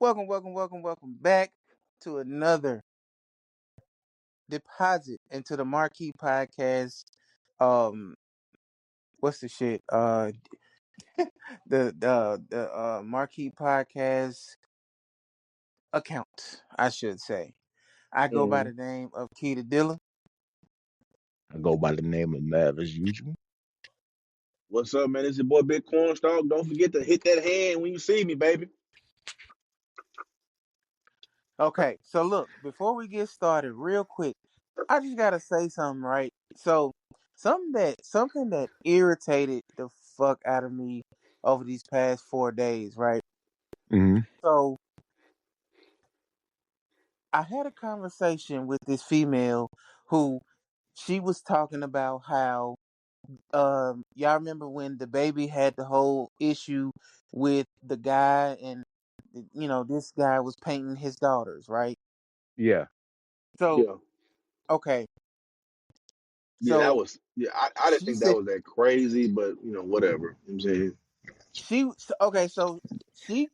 Welcome back to another deposit into the Marquee Podcast. Um, what's the shit? The Marquee Podcast account, I should say. I go by Mm. the name of Keytd. I go by the name of Mav as usual. What's up, man? It's your boy Bigcornstalk. Don't forget to hit that hand when you see me, baby. Okay, so look, before we get started, real quick, I just gotta say something, right? So something that irritated the fuck out of me over these past 4 days, right? Hmm. So I had a conversation with this female who she was talking about how y'all remember when the baby had the whole issue with the guy and this guy was painting his daughters, right? Yeah. So Yeah, okay, yeah, that so was yeah. I didn't she think that said was that crazy, but whatever. You know what I'm saying, so she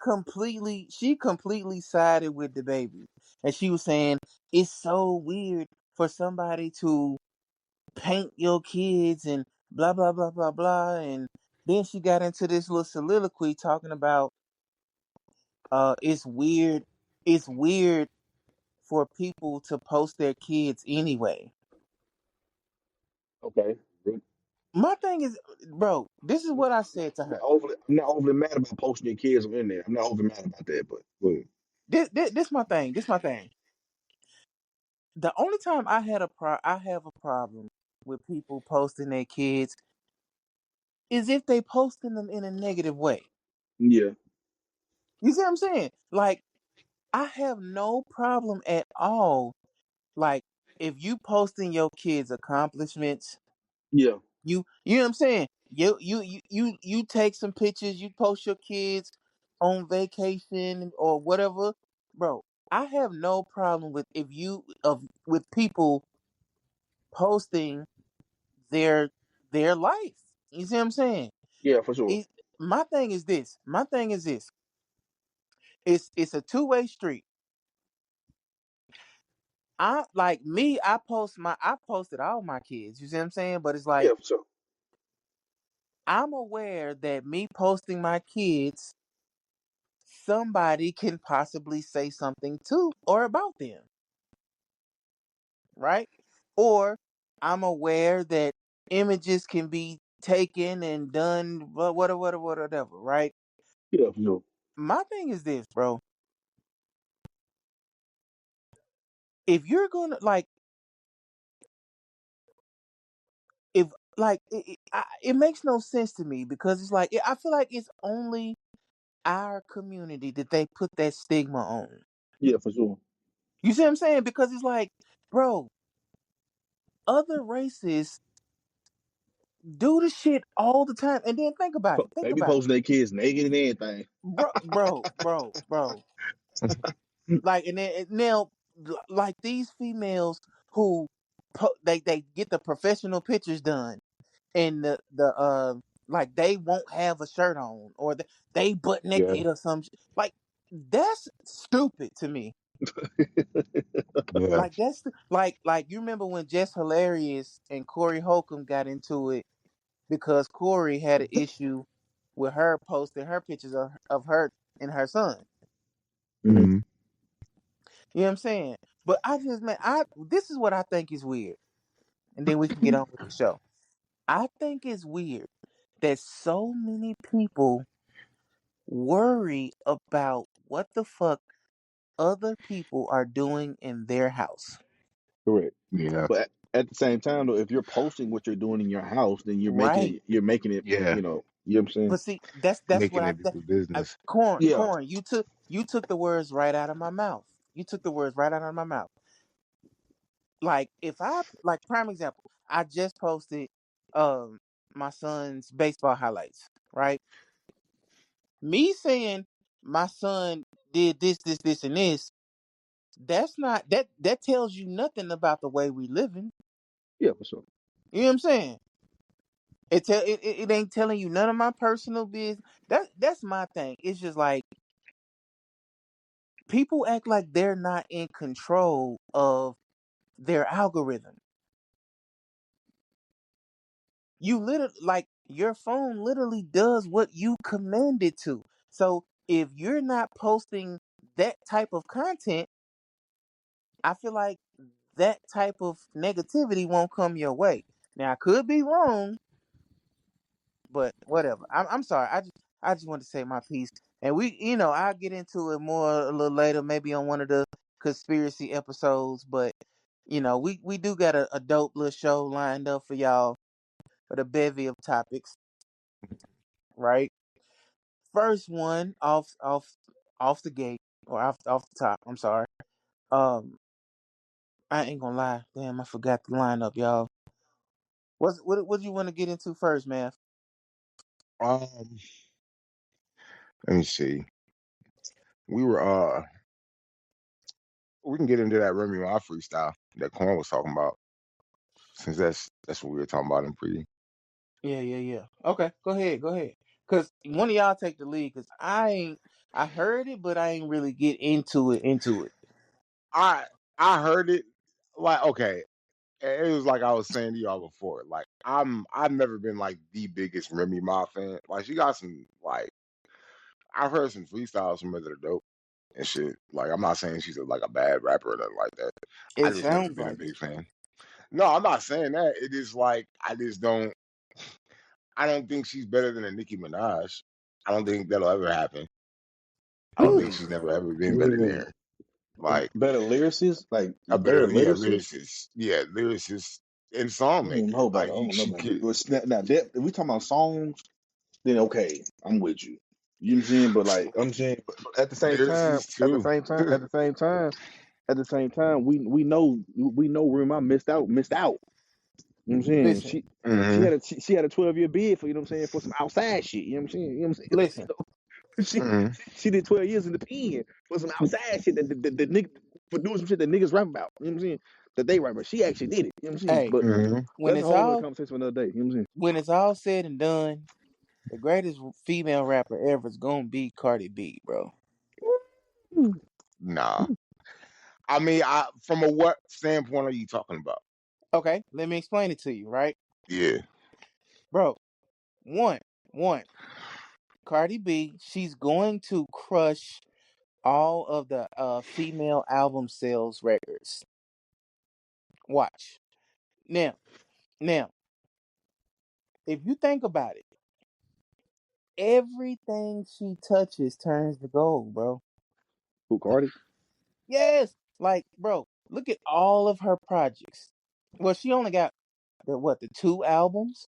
completely sided with the baby, and she was saying it's so weird for somebody to paint your kids and blah blah blah blah blah. And then she got into this little soliloquy talking about it's weird for people to post their kids anyway. okay. My thing is, bro, this is what I said to her. I'm not overly mad about posting your kids on the internet. I'm not overly mad about that, but This my thing. This my thing. The only time I have a problem with people posting their kids is if they posting them in a negative way. yeah, You see what I'm saying? Like, I have no problem at all. Like, if you posting your kids' accomplishments, yeah, you know what I'm saying? You take some pictures, you post your kids on vacation or whatever, bro. I have no problem with if you of with people posting their their life. You see what I'm saying? yeah, for sure. It, my thing is this. My thing is this. It's a two-way street. I like me. I posted all my kids. You see what I'm saying? But it's like Yeah, for sure. I'm aware that me posting my kids, somebody can possibly say something to or about them, right? Or I'm aware that images can be taken and done, whatever, right? Yeah, for sure. My thing is this, bro. If you're gonna like, if like, it makes no sense to me because it's like I feel like it's only our community that they put that stigma on. Yeah, for sure. You see what I'm saying? Because it's like, bro, other races do the shit all the time. And then think about it. Think They be about it. posting their kids naked and everything. Bro. Like, and then now, like these females who they get the professional pictures done, and like they won't have a shirt on, or they butt Yeah. naked or some like that's stupid to me. Yeah. Like that's like you remember when Jess Hilarious and Corey Holcomb got into it because Corey had an issue with her posting her pictures of her and her son. Hmm. Hmm. You know what I'm saying? But I this is what I think is weird. And then we can get on with the show. I think it's weird that so many people worry about what the fuck other people are doing in their house. Correct. Yeah. But at the same time, though, if you're posting what you're doing in your house, then Right. you're making it, Yeah. you know what I'm saying? But see, that's what Making it a business. Yeah. Corn, you took the words right out of my mouth. You took the words right out of my mouth. Like if I like prime example, I just posted um my son's baseball highlights, right? Me saying my son did this, and this, that's not that tells you nothing about the way we living. Yeah, for sure. You know what I'm saying? It ain't telling you none of my personal business. That's my thing. It's just like people act like they're not in control of their algorithm. You literally, like, your phone literally does what you command it to. So if you're not posting that type of content, I feel like that type of negativity won't come your way. Now I could be wrong, but whatever. I'm sorry. I just want to say my piece, and I'll get into it more a little later, maybe on one of the conspiracy episodes. But we do got a dope little show lined up for y'all for the bevy of topics, right? First one off the gate, or off the top. I'm sorry. Um, I ain't gonna lie. Damn, I forgot the lineup, y'all. What do you want to get into first, man? Um, let me see. We were we can get into that Remy Ma freestyle that Corn was talking about, since that's what we were talking about in pre. Yeah. Okay, go ahead. Cause one of y'all take the lead, cause I heard it, but I ain't really get into it. I I heard it, like, okay. It was like I was saying to y'all before. Like, I've never been like the biggest Remy Ma fan. Like, she got some, like, I've heard some freestyles from her that are dope and shit. Like, I'm not saying she's like a bad rapper or nothing like that. I It just never sounds been a like it. big fan. No, I'm not saying that. It is like I just don't. I don't think she's better than a Nicki Minaj. I don't think that'll ever happen. I don't think Hmm. she's never ever What been do you better than mean? her. Like, Better lyricist? Like a better better, yeah, lyricist? lyricist, yeah, lyricist and song I don't making. know about Like, I don't know she about could. that. Now that if we talking about songs, then okay, I'm with you. You know what I'm saying? But like I'm saying, but at the same time, Lyricist too. at the same time, we know Rim missed out. You know what I'm saying? Listen, Hmm. She had a 12-year bid for, you know what I'm saying, for some outside shit. You know what I'm saying? You know what I'm saying? listen. Hmm. She did 12 years in the pen for some outside shit that the nigga for doing some shit that niggas rap about. You know what I'm saying? That they rap about. She actually did it. You know what I'm saying? Hey, But Hmm. when that's a it's whole other all conversation for another day. You know what I'm saying? when it's all said and done, the greatest female rapper ever is gonna be Cardi B, bro. Nah. I mean, from a what standpoint are you talking about? Okay, let me explain it to you, right, Yeah. bro? One, one. Cardi B, she's going to crush all of the female album sales records. Watch. Now, if you think about it, everything she touches turns to gold, bro. Who, Cardi? Yes, like, bro, look at all of her projects. Well, she only got the two albums,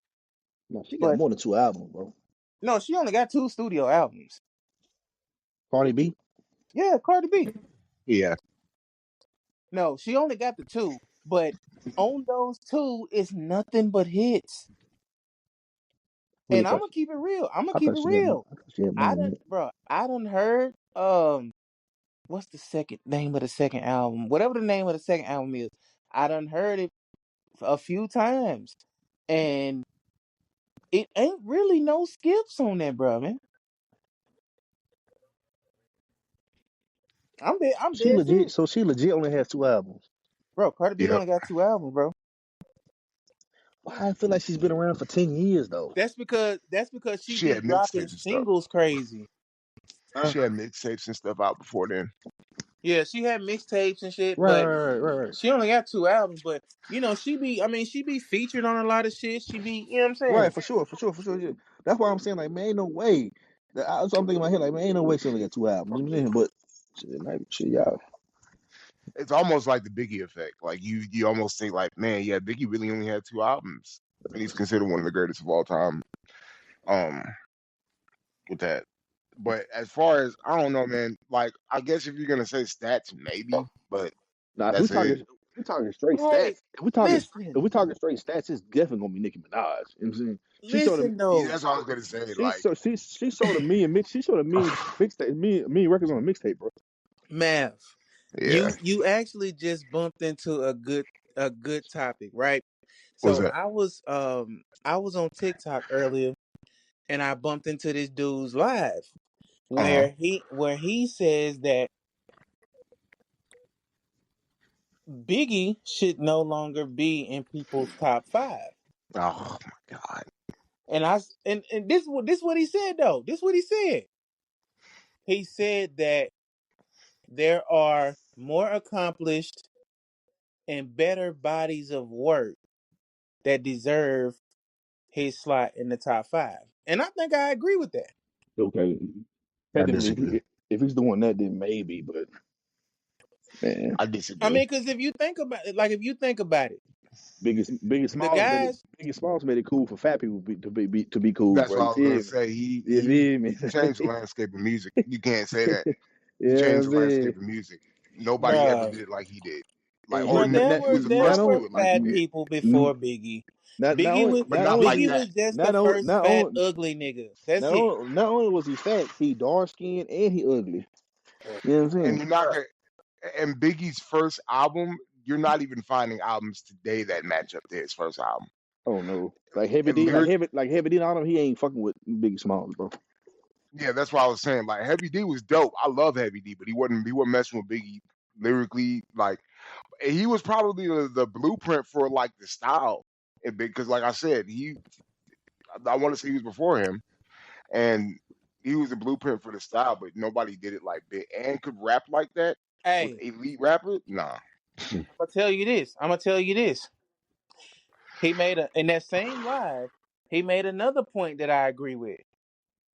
No, she got but more than two albums, bro. no, she only got two studio albums. Cardi B? Yeah, Cardi B. Yeah. No, she only got the two, but on those two is nothing but hits. Wait, And I'm gonna keep it real. I thought she had more than that. I done heard what's the second name of the second album? Whatever the name of the second album is, I done heard it a few times. And it ain't really no skips on that, bro, man. I'm She dead legit, serious. so she legit only has two albums. Bro, Cardi B Yep. only got two albums, bro. Why I feel like she's been around for 10 years though. That's because she She be had dropping mixtapes and stuff. singles crazy. Huh? She had mixtapes and stuff out before then. Yeah, she had mixtapes and shit, Right, but right, right, right, right. she only got two albums. But she be featured on a lot of shit. She be, you know what I'm saying? Right, for sure, for sure, for sure. Yeah. That's why I'm saying, like, man, ain't no way. So I'm thinking in my head, like, man, ain't no way she only got two albums. You know what I'm saying? But shit, like, shit, y'all. It's almost like the Biggie effect. Like, you almost think like, man, yeah, Biggie really only had two albums, and he's considered one of the greatest of all time. Um, with that. But as far as, I don't know, man. Like, I guess if you're gonna say stats, maybe, but Now, that's it. if we talking straight Hey, stats, if listen, we talking straight stats, it's definitely gonna be Nicki Minaj. You know what I'm saying? She sold a listen Yeah, though, that's what I was gonna say. she Like, so she sold a million she sold a million mixtape million records on a mixtape, bro. Math. yeah. You actually just bumped into a good topic, right? What's So that? I was on TikTok earlier, and I bumped into this dude's live Uh huh. where he says that Biggie should no longer be in people's top 5. Oh my God. And this what he said though. This what he said. He said that there are more accomplished and better bodies of work that deserve his slot in the top 5. And I think I agree with that. Okay, I technically, disagree. if he's doing that, then maybe. But man, I I disagree. mean, because if you think about it, biggest the smalls made it. guys, Biggest smalls made it cool for fat people to be cool, That's bro. what You I was gonna feel me? say. You He feel me? he changed the landscape of music. You can't say that. He Yeah, changed I'm the saying. landscape of music. Nobody ever bruh, did it like he did. Like, or He bruh, there he were was the there first to were do it like he fat did, people before Biggie. not Biggie only was but not not only like Biggie that. was just the first not fat only ugly nigga. That's it. not only was he fat, he dark skinned and he ugly. Bruh, You know what I'm And saying? you're not gonna. And Biggie's first album, you're not even finding albums today that match up to his first album. Oh no, like Heavy And D, lyric, like Heavy D on him, he ain't fucking with Biggie Smalls, bro. yeah, that's what I was saying. Like Heavy D was dope. I love Heavy D, but he wasn't messing with Biggie lyrically. Like he was probably the blueprint for like the style. And because, like I said, I want to say he was before him, and he was the blueprint for the style. But nobody did it like Big and could rap like that with hey, elite rapper. Nah. I'm gonna tell you this. He made in that same live, he made another point that I agree with.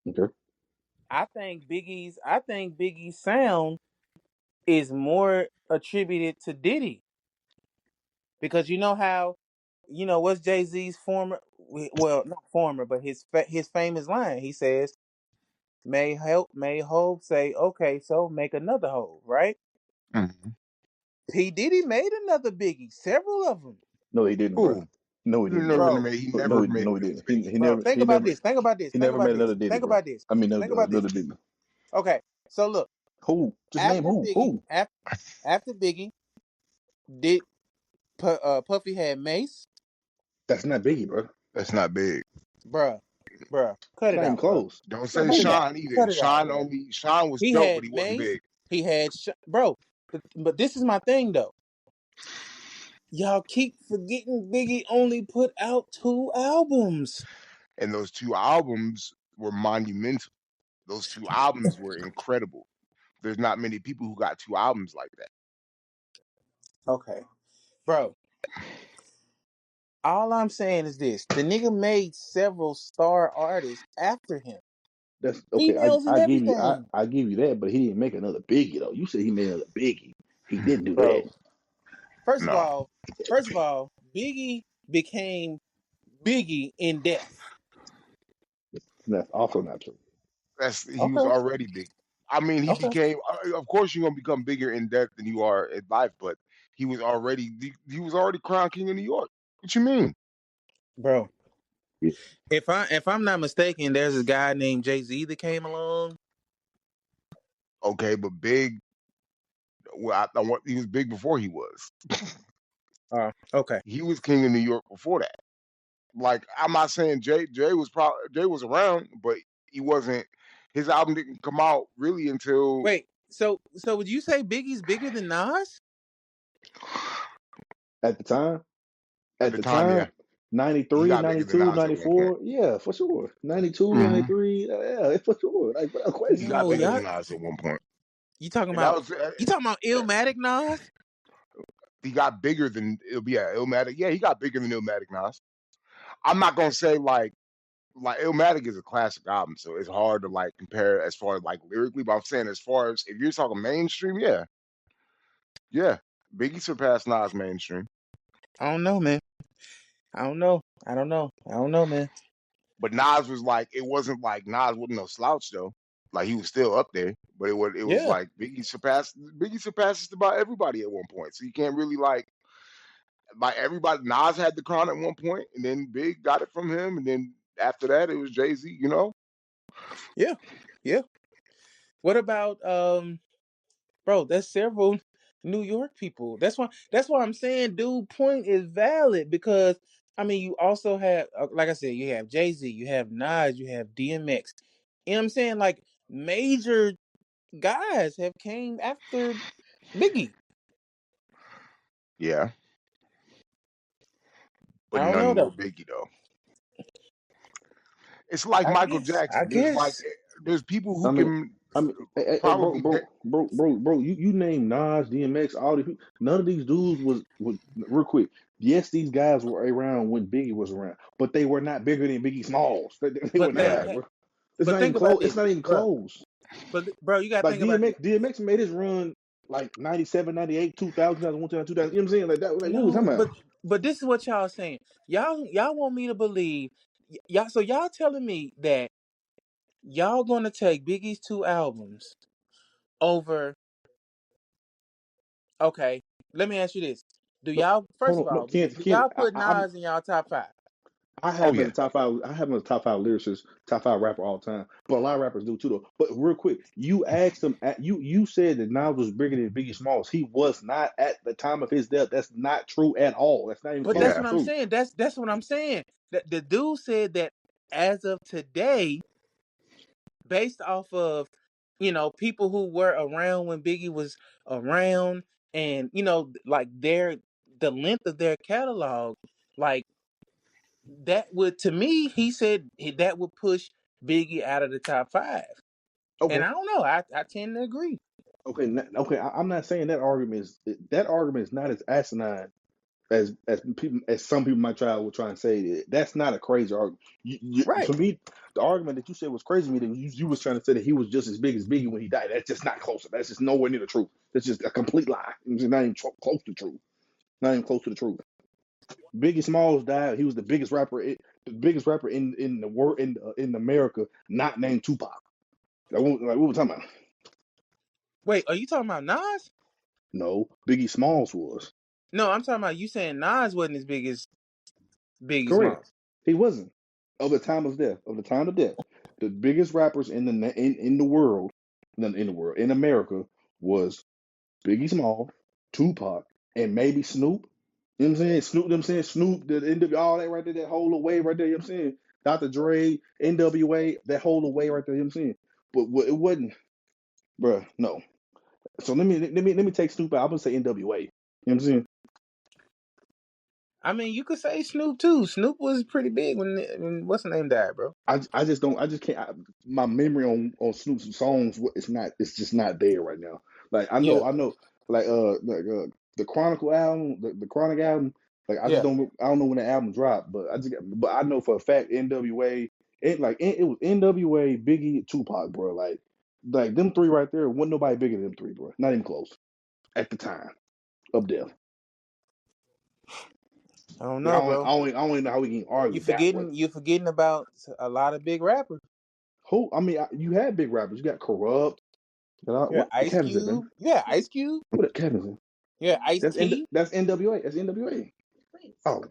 Okay, I think Biggie's sound is more attributed to Diddy because you know how, what's Jay-Z's former, well, not former, but his famous line. He says, may Hope say, okay, so make another Hope, right? Mhm. P Diddy made another Biggie, several of them, no, he didn't, bro. Who? No, he He didn't, bro. never bro. made. He No, never made no, a he Biggie didn't. Biggie. Bro, think about this. Think about this. he Think never about made this. another Diddy, Think bro. about this. I mean, Think about another this. Diddy. Okay, so look, Who? Just name after who? Biggie, Who? after Biggie, did Puffy had Mace, That's not Biggie, bro. That's not big. bruh, cut It's it not even out, bruh. close. Don't It's not say Cut it Biggie. out. Sean either. Cut it out, bruh. Sean was He dope, but had he wasn't Mace. big. He had bro. But this is my thing though. Y'all keep forgetting Biggie only put out 2 albums. And those two albums were monumental. Those two albums were incredible. There's not many people who got two albums like that. Okay, bro. All I'm saying is this: the nigga made several star artists after him, That's okay. females and everything, I give you that, but he didn't make another Biggie though. You said he made another Biggie. He didn't do that. bro. First of No, all, first of all, Biggie became Biggie in death. That's also not true. he was Okay, already big. I mean, he okay, became. Of course, you're gonna become bigger in death than you are in life, but he was already crown king of New York. What you mean? bro. Yeah. If I'm not mistaken, there's a guy named Jay-Z that came along. Okay, but big. Well, I want. He was big before he was. Okay, He was king of New York before that. Like I'm not saying Jay was around, but he wasn't. His album didn't come out really until wait. So would you say Biggie's bigger than Nas? At the time, at at the the time. Yeah, time, he 93, got bigger than 92, Nas at one point. 94, yeah, for sure. 92, Hmm 93, yeah, for sure. Like without He question. got No, bigger y'all. than Nas at one point, You talking and that about? was You talking about Illmatic Nas? he got bigger than Illmatic. Yeah, he got bigger than Illmatic Nas. I'm not gonna say like Illmatic is a classic album, so it's hard to like compare as far as like lyrically. But I'm saying as far as if you're talking mainstream, yeah, Biggie surpassed Nas mainstream. I don't know, man. I don't know. I don't know, man. But Nas was like, it wasn't like Nas wasn't no slouch though. Like he was still up there, but it was Yeah, like Biggie surpasses about everybody at one point. So you can't really like everybody. Nas had the crown at one point, and then Big got it from him, and then after that it was Jay-Z. You know, yeah, yeah. What about bro? There's several New York people. That's why I'm saying, dude, point is valid because I mean, you also have, like I said, you have Jay-Z, you have Nas, you have DMX. You know what I'm saying? Like major guys have came after Biggie. Yeah, I but don't know none more though. Biggie though. It's like I Michael guess. I Jackson. guess. There's people I who mean, can hey, probably bro, you name Nas, DMX, all these. None of these dudes was real quick. Yes, these guys were around when Biggie was around, but they were not bigger than Biggie Smalls. They were But yeah. not, bro. It's but not even think about close. It's this, not even bro. close. But bro, you gotta Like think about this. DMX made his run like 97, 98, 2000, 2001, 2000. You know what I'm saying? Like that. Like what we talking No, about? but this is what y'all saying. Y'all want me to believe y'all. So y'all telling me that y'all gonna take Biggie's 2 albums over. Okay, let me ask you this: Do No, y'all first of hold on. No, all Ken, do Ken, y'all put Nas in y'all top 5? I Oh have him as yeah. a top five. I have him as a top five lyricist, top five rapper all the time. But a lot of rappers do too, though. But real quick, you asked him. You said that Nas was bigger than Biggie Smalls. He was not at the time of his death. That's not true at all. That's not even But close that's to Yeah. what I'm true. saying. That's what I'm saying. That the dude said that as of today, based off of people who were around when Biggie was around, and like the length of their catalog, like that would, to me, he said that would push Biggie out of the top 5. And Okay. I don't know. I tend to agree. Okay. Okay. I'm not saying that argument is not as asinine as some people might try and say. That's not a crazy argument. Right. To me, the argument that you said was crazy to me, that you was trying to say that he was just as big as Biggie when he died. That's just not close. That's just nowhere near the truth. That's just a complete lie. It's not even close to the truth. Not even close to the truth. Biggie Smalls died. He was the biggest rapper in the world in America, not named Tupac. Like what we talking about? Wait, are you talking about Nas? No, Biggie Smalls was No, I'm talking about you saying Nas wasn't as big as Biggie correct. Smalls. He wasn't of the time of death. Of the time of death, the biggest rappers in the world, in the world in America was Biggie Smalls, Tupac, and maybe Snoop. You know what I'm saying? Snoop, them saying Snoop, the NW, all that right there, that whole away right there, you know what I'm saying? Dr. Dre, NWA, that whole away right there, you know what I'm saying? But it wasn't, bruh, no. So let me take Snoop out. I'm gonna say NWA. You know what I'm saying? I mean, you could say Snoop too. Snoop was pretty big when what's the name died, bro. I just don't I just can't my memory on Snoop's songs it's just not there right now. Like Yeah, I know the Chronicle album, the Chronic album, like yeah. I don't know when the album dropped, but I know for a fact NWA it was NWA, Biggie, Tupac, bro. Like them three right there, wasn't nobody bigger than them three, bro. Not even close at the time of death. I don't Like, know, bro. I don't even know how we can You argue that way. forgetting you forgetting about a lot of big rappers. Who I mean, you had big rappers. You got Corrupt. Yeah, What Ice Kevin's it, man? Cube. Yeah, Ice Cube. What Kevin's in? Yeah, Ice T. That's NWA. That's NWA. Oh man.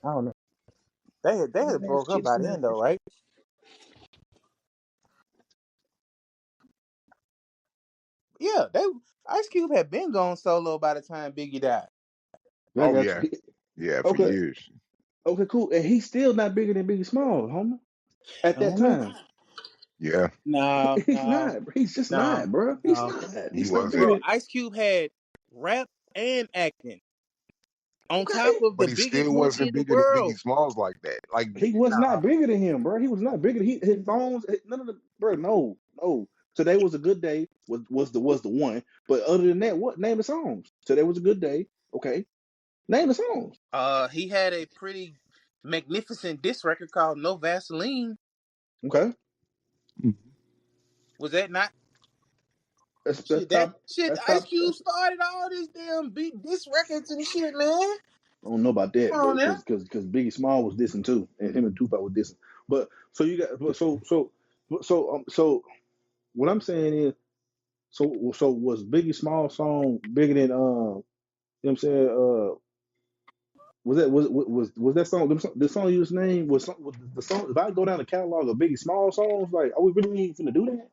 I don't know. They had broke up by then though, right? Yeah, they Ice Cube had been gone solo by the time Biggie died. I Oh got yeah. you. Yeah, for Okay. years. Okay, cool. And he's still not bigger than Biggie Small, homie. At I that don't know. time. Yeah, No, He's no, not. He's just no, not, bro. He's no. not. he He's not wasn't. bigger Bro, than Ice Cube had rap and acting on top okay. of But the he biggest still movie in wasn't the bigger than world. Biggie Smalls like that. Like He was not No. bigger than him, bro. He was not bigger. His songs, none of the bro. No, no. Today was a good day. Was the one. But other than that, what name the songs? Today was a good day. Okay, name the songs. He had a pretty magnificent diss record called No Vaseline. Okay, Was that not that's shit? That top. shit, That's Ice top. Cube started all this damn beat diss records and shit, man. I don't know about that, Come but on now. because Biggie Small was dissing too, and him and Tupac was dissing. But so you got so what I'm saying is so was Biggie Small song bigger than you know what I'm saying was that song the song you just named was the song if I go down the catalog of Biggie Small songs like are we really finna do that?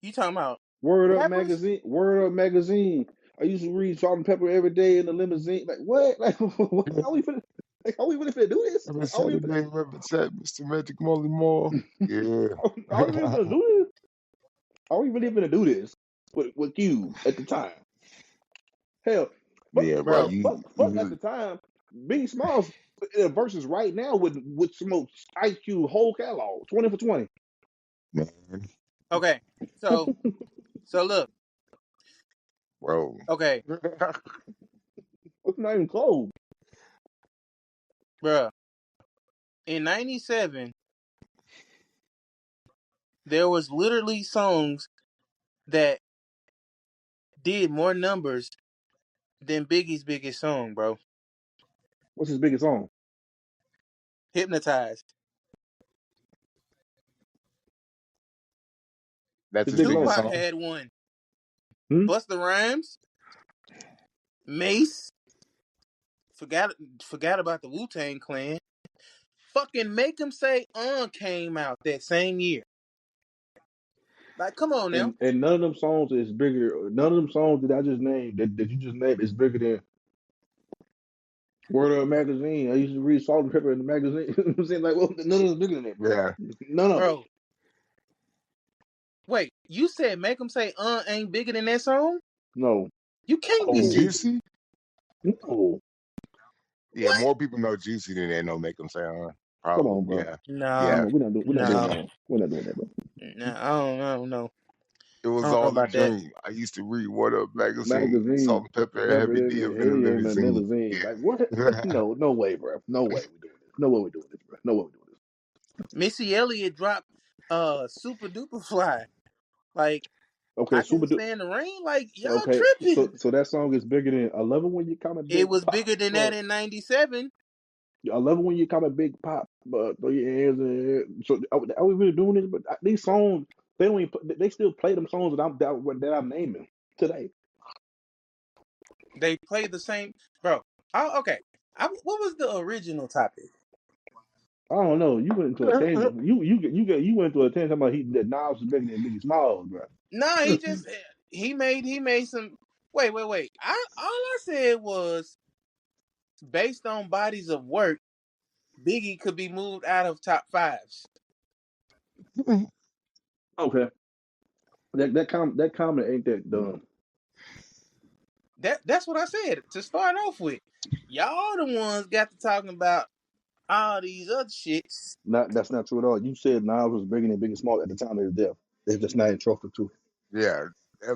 You talking about rappers? Word Up magazine. I used to read Salt and Pepper every day in the limousine. Like what? Like what? yeah. How we finna? Like, are we really finna do this? Every Like, are we? Saturday, represent Mr. Magic Molly Moore. Yeah. Are we really finna do this? Are we really finna do this with Cube at the time? Hell, Yeah, bro. bro. fuck at the time. Biggie Smalls in a versus right now with smoke Ice Cube whole catalog 20 for 20. man, Okay, so look, bro. okay, It's not even close. bro. In '97, there was literally songs that did more numbers than Biggie's biggest song, bro. What's his biggest song? Hypnotized. That's His his biggest biggest song. Tupac song. had one. Hmm? Busta Rhymes, Mace. Forgot about the Wu-Tang Clan. Fucking Make 'Em Say came out that same year. Like, come on now. And none of them songs is bigger. None of them songs that I just named that you just named is bigger than Word Up Magazine. I used to read Salt and Pepper in the magazine. You know what I'm saying, like, well, none of them bigger than that, bro. Yeah. None of them. Bro, wait, you said Make 'Em Say ain't bigger than that song? No, You can't be And no, serious. Juicy. no. Yeah, What? more people know Juicy than they know Make them say, Come probably. on, bro. Yeah. No, Yeah. Come on, we're not doing no, that. We're not doing that, bro. no. I don't know. It I was don't know all a about that. dream. I used to read What Up Magazine, Salt Magazine, and Pepper, and Pepper, Heavy D and up in the hey, and the limousine. limousine. Like what? Yeah. No, no way, bro. No way we doing this. No way we doing this, bro. No way we doing this. Missy Elliott dropped Super Duper Fly. Like, Okay, I super. can't stand the rain. Like, y'all Okay, tripping. so that song is bigger than I love it when you come a It big was pop, bigger than that but in '97. I love it when you come a big pop, but throw your hands in the air. So are we really doing this? But these songs, they don't even, they still play them songs that I'm naming today. They play the same, bro. Oh, okay. What was the original topic? I don't know. You went into a tangent. You went into a tangent about that Nas was bigger than Biggie Smalls, bro. Nah, he made some. Wait. All I said was based on bodies of work, Biggie could be moved out of top fives. Okay, that comment ain't that dumb. That's what I said to start off with. Y'all the ones got to talking about all these other shits. That's not true at all. You said Nas was bigger than Biggie Smalls at the time of his death. It's just not in trophy too. Yeah.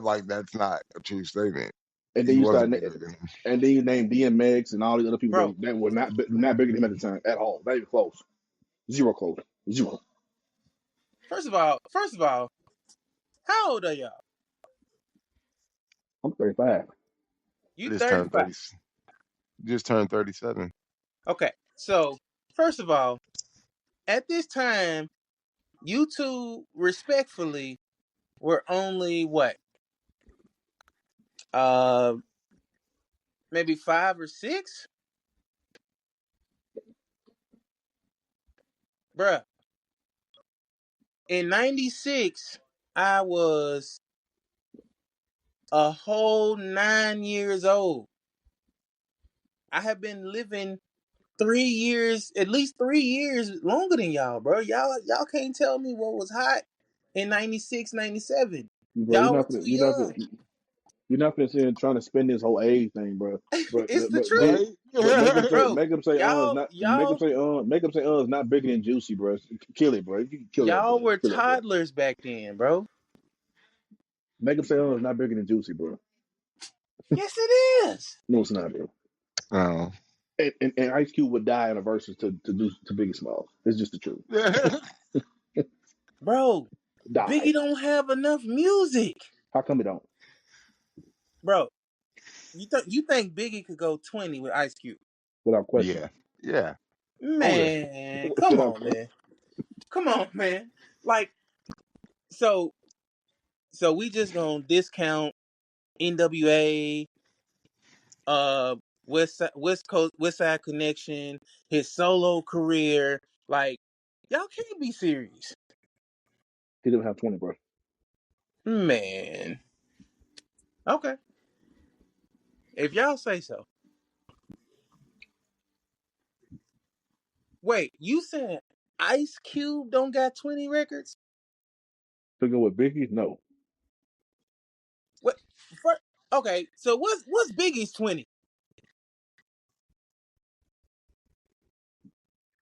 Like, that's not a true statement. And then He you start, wasn't bigger than him. and then you name DMX and all these other people Bro, that were not bigger than him at the time at all. Not even close. Zero close. Zero. first of all, how old are y'all? I'm 35. You Just turned 35. 30. Just turned 37. Okay. So, first of all, at this time, you two respectfully were only what? Uh maybe 5 or 6? Bruh. In '96, I was a whole 9 years old. I have been living 3 years, at least 3 years longer than y'all, bro. Y'all can't tell me what was hot in '96, '97. Bro, Y'all were too young. you're not gonna sit and trying to spin this whole age thing, bro. But It's the truth, Right? but bro. make them say is Y'all not y'all is not bigger than Juicy, bro. Kill it, bro. You can kill that, y'all bro. were Kill that, bro. toddlers back then, bro. Make them say is not bigger than Juicy, bro. Yes, it is, No, it's not, bro. Oh. And Ice Cube would die in a versus to Biggie Smalls. It's just the truth. bro. Die. Biggie don't have enough music, How come it don't? bro. You think Biggie could go 20 with Ice Cube? Without question. Yeah. Yeah. Oh, yeah. Man, come Without on, question. man. Come on, man. Like, so we just gonna discount NWA, uh, West Side Connection, his solo career. Like, y'all can't be serious, He didn't have 20, bro. man. Okay, if y'all say so. Wait, you said Ice Cube don't got 20 records? To go with Biggie? No. What? Okay, so what's Biggie's 20?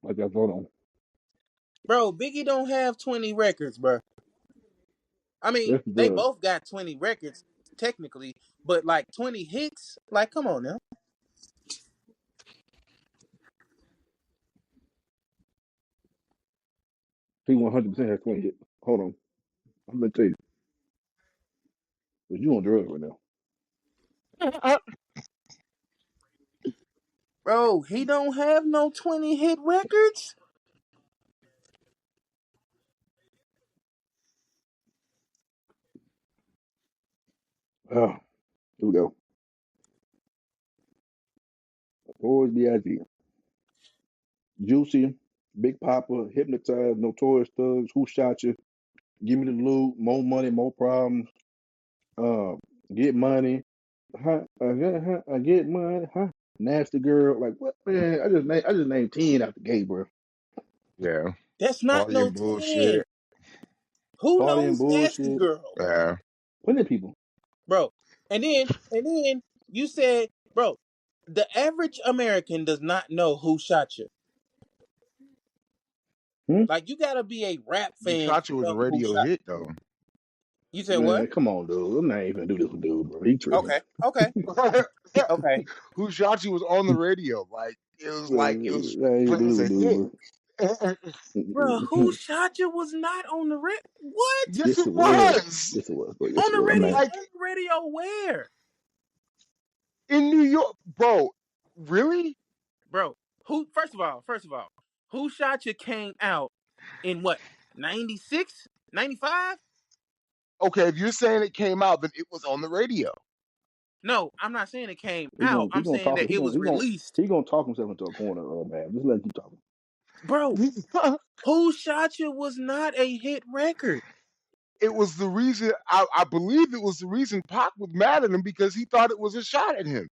I got vote on. Bro, Biggie don't have 20 records, bro. I mean, Yes, it they does. both got 20 records technically, but like 20 hits, like come on now. He 100% has 20 hits. Hold on. I'm gonna tell you. But you on drugs right now. Bro, he don't have no 20 hit records. Oh, here we go. Boys B.I.G. Juicy, Big Papa, Hypnotized, Notorious Thugs, Who Shot You, Give Me the Loot, More Money, More Problems, uh, Get Money, I get money, huh? Nasty Girl, like what man? I just named 10 out the gate, bro. Yeah. That's not Party no and 10. bullshit. Who Party and knows Nasty bullshit. Girl? Yeah. Plenty of people. Bro. And then you said, bro, the average American does not know Who Shot You. Hmm? Like you gotta be a rap Who fan Shot to You was a know Who radio Shot hit You. though. You said Man, what? come on, dude. I'm not even gonna do this with dude, bro. He tripping. Okay, okay, okay. Who Shot You was on the radio. Like it was I ain't playing gonna do as this a with hit. dude, Bro, Who bro. Shot You was not on the what? Yes, Yes, it it was. was. Yes, it was, bro. Yes, On it the was. I'm radio? not. Like On the radio where? in New York, bro. Really? Bro, who first of all, Who Shot You came out in what? 96? 95? Okay, if you're saying it came out, then it was on the radio. No, I'm not saying it came He out. gonna he I'm gonna saying talk. that He it gonna was he gonna released. he gonna talk himself into a corner, man. Just let him keep talking. Bro, Who Shot You was not a hit record. It was the reason I believe it was the reason Pac was mad at him because he thought it was a shot at him.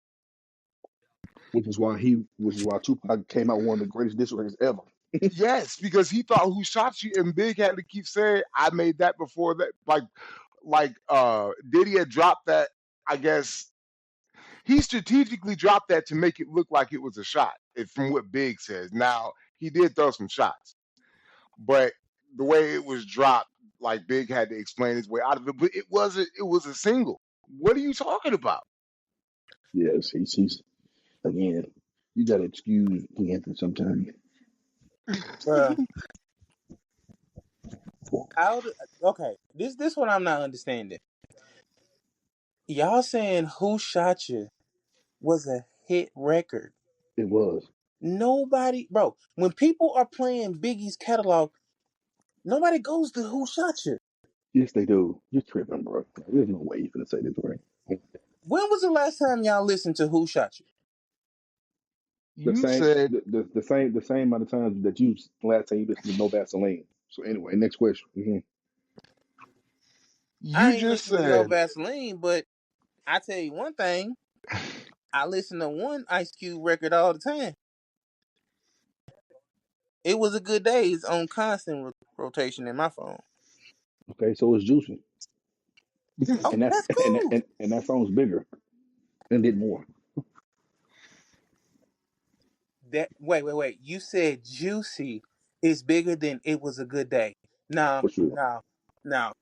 Which is why Tupac came out with one of the greatest diss records ever. Yes, because he thought Who Shot You, and Big had to keep saying, I made that before that. Like Diddy had dropped that, I guess he strategically dropped that to make it look like it was a shot, from what Big says. Now, he did throw some shots, but the way it was dropped, like Big had to explain his way out of it. But it was a single. What are you talking about? Yes, he's again. You gotta excuse Anthony sometimes. Bro, okay, this what I'm not understanding. Y'all saying Who Shot You was a hit record. It was. Nobody, bro, when people are playing Biggie's catalog, nobody goes to Who Shot You. Yes, they do. You're tripping, bro. There's no way you're gonna say this right. When was the last time y'all listened to Who Shot You? The You same said the same amount of times that you last time you listened to No Vaseline. So anyway, next question. I you ain't just listened to no said Vaseline, but I tell you one thing, I listen to one Ice Cube record all the time. It Was a Good Day is on constant rotation in my phone. Okay, so it's juicy, Oh, and that's that's cool. and that song's bigger and did more That wait. You said Juicy is bigger than It Was a Good Day. No, for sure. no, no.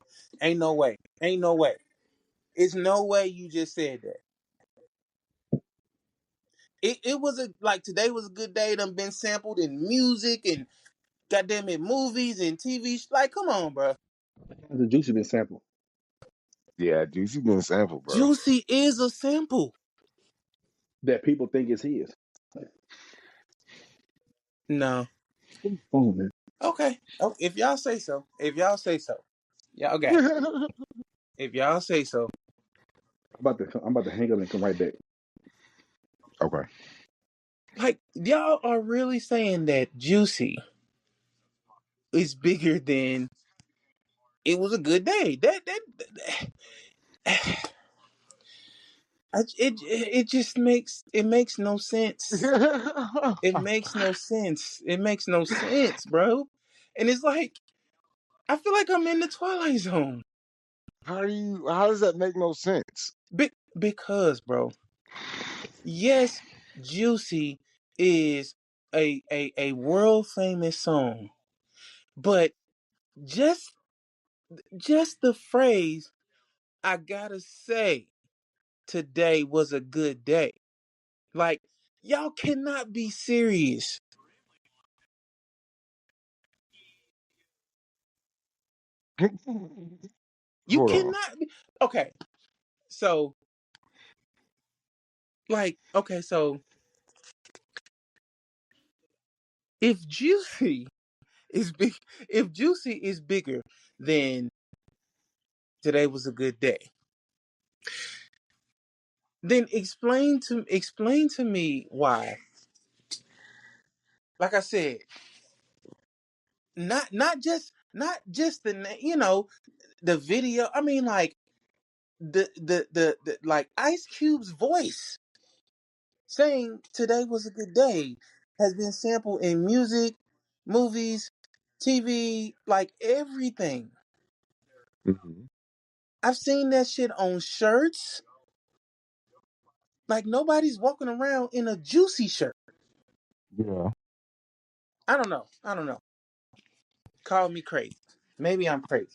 Ain't no way. Ain't no way. It's no way you just said that. It was a like today was a good day. Done been sampled in music and goddamn it movies and TV. Like, come on, bro. The juicy been sampled yeah, Juicy been sampled, bro. Juicy is a sample. that people think is his. No. Oh man, Okay. Oh, if y'all say so. If y'all say so. Y'all got it. If y'all say so. I'm about to hang up and come right back. Okay. Like, y'all are really saying that Juicy is bigger than It Was a Good Day. It just makes no sense. It makes no sense. It makes no sense, bro. And it's like I feel like I'm in the Twilight Zone. How does that make no sense? Because, bro, yes, Juicy is a world famous song, but just the phrase I gotta say today was a good day. Like, y'all cannot be serious. You Hold on. cannot be. Okay, so so if Juicy is big, if Juicy is bigger than today was a good day, then explain to me why. Like I said, not just the video. I mean, like the like Ice Cube's voice saying today was a good day has been sampled in music, movies, TV, like everything. Hmm. I've seen that shit on shirts. Like nobody's walking around in a Juicy shirt. Yeah. I don't know. I don't know. Call me crazy. Maybe I'm crazy.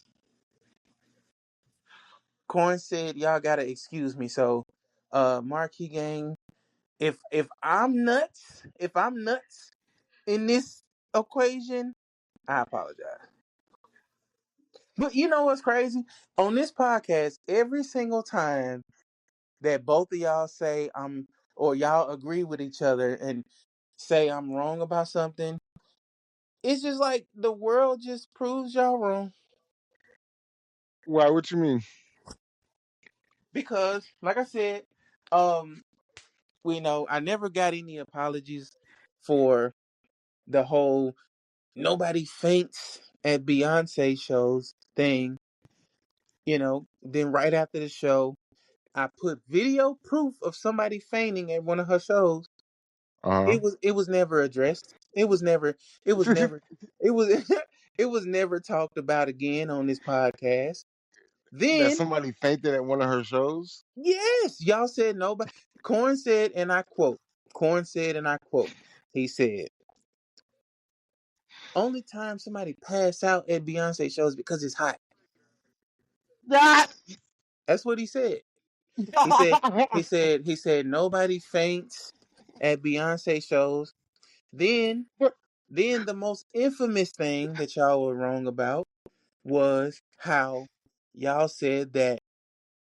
Corn said y'all gotta excuse me. So Marquee Gang, if I'm nuts in this equation, I apologize. But you know what's crazy? On this podcast, every single time that both of y'all say I'm or y'all agree with each other and say I'm wrong about something, it's just like the world just proves y'all wrong. Why? What you mean? Because, like I said, um, we know I never got any apologies for the whole nobody faints at Beyonce shows thing. Then right after the show, I put video proof of somebody fainting at one of her shows. Uh It was never addressed. It was never it was it was never talked about again on this podcast. that Then, somebody fainted at one of her shows. yes, y'all said nobody. Corn said, and I quote. Corn said, and I quote. He said, "Only time somebody pass out at Beyonce shows because it's hot." That. That's what he said. He said he said nobody faints at Beyonce shows. Then then the most infamous thing that y'all were wrong about was how y'all said that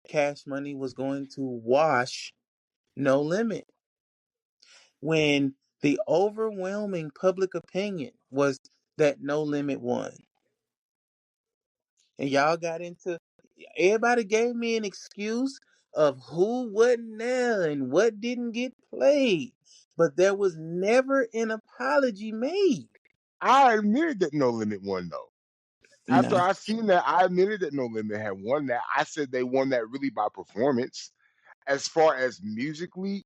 Cash Money was going to wash No Limit when the overwhelming public opinion was that No Limit won. And y'all got into everybody gave me an excuse of who wasn't there and what didn't get played. But there was never an apology made. I admitted that No Limit won though. After No. I seen that, I admitted that No Limit had won that. I said they won that really by performance. As far as musically,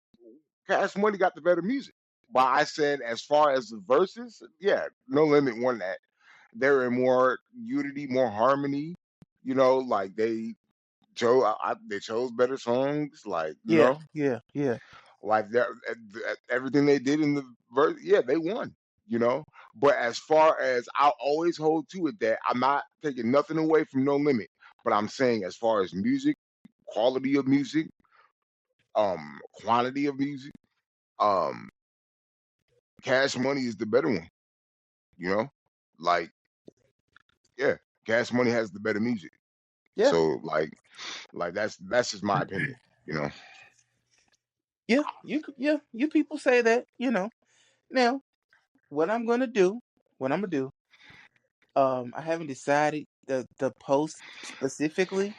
Cash Money got the better music. But I said as far as the verses, yeah, No Limit won that. They're in more unity, more harmony. Like they chose better songs. Like Yeah, yeah, yeah. like everything they did in the verse, yeah, they won. You know, but as far as I'll always hold to it that I'm not taking nothing away from No Limit, but I'm saying as far as music, quality of music, quantity of music, um, Cash Money is the better one. You know, like yeah, Cash Money has the better music. Yeah. So like that's just my opinion. You know, Yeah, you people say that. Now, what I'm gonna do, what I'm gonna do, I haven't decided the post specifically,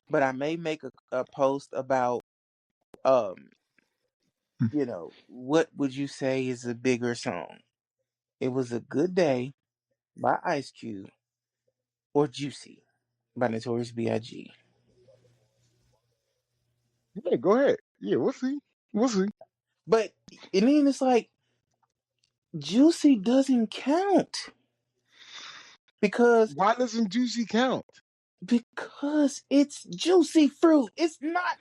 but I may make a post about um, what would you say is a bigger song? It was a good day by Ice Cube or Juicy by Notorious B.I.G. yeah, go ahead. Yeah, we'll see. We'll see. But and then it's like Juicy doesn't count because Why doesn't Juicy count? it's juicy fruit. It's not.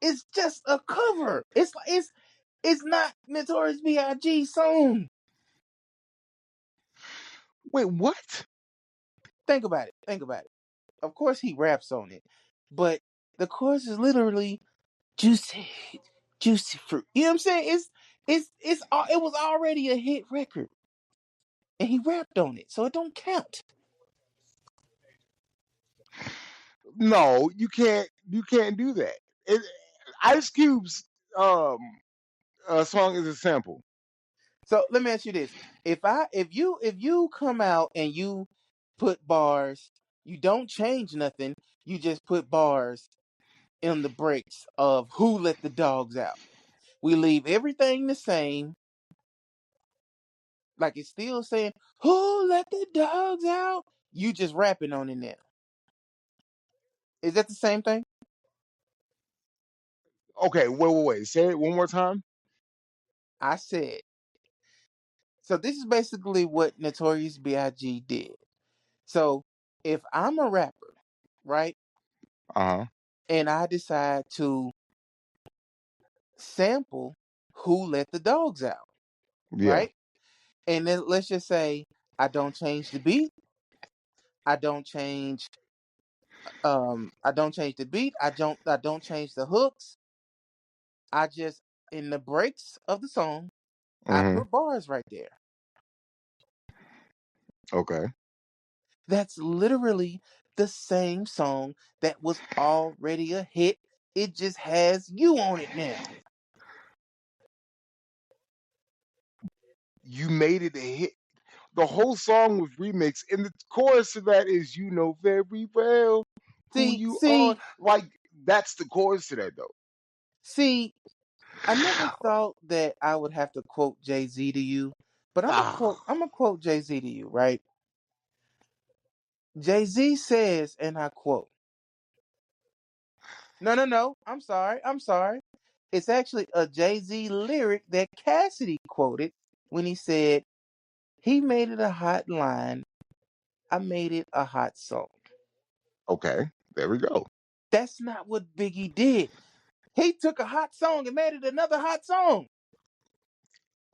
It's just a cover. It's not Notorious B.I.G. song. Wait, what? Think about it. Think about it. Of course he raps on it, but the chorus is literally juicy, juicy fruit. You know what I'm saying? It was already a hit record, and he rapped on it, so it don't count. No, you can't. You can't do that. Ice Cube's um song is a sample. So let me ask you this: if you come out and you put bars, you don't change nothing. You just put bars in the breaks of "Who Let the Dogs Out." We leave everything the same, like it's still saying "Who let the dogs out." You just rapping on it now. Is that the same thing? Okay, wait. Say it one more time. I said. So this is basically what Notorious B.I.G. did. So if I'm a rapper, right, Uh huh. and I decide to sample "Who Let the Dogs Out," Yeah. right, and then let's just say I don't change the beat, I don't change, I don't change the beat, I don't change the hooks. I just in the breaks of the song, I Mm-hmm. put bars right there. Okay. That's literally the same song that was already a hit. It just has you on it now. You made it a hit. The whole song was remixed, and the chorus of that is "You know very well who See, you are." see, Like that's the chorus to that, though. see. I never thought that I would have to quote Jay Z to you, but I'm gonna quote. Ah, I'm gonna quote Jay Z to you, right? Jay Z says, and I quote. No, no, no. I'm sorry. I'm sorry. It's actually a Jay Z lyric that Cassidy quoted when he said, "He made it a hot line. I made it a hot song." okay. There we go. That's not what Biggie did. He took a hot song and made it another hot song.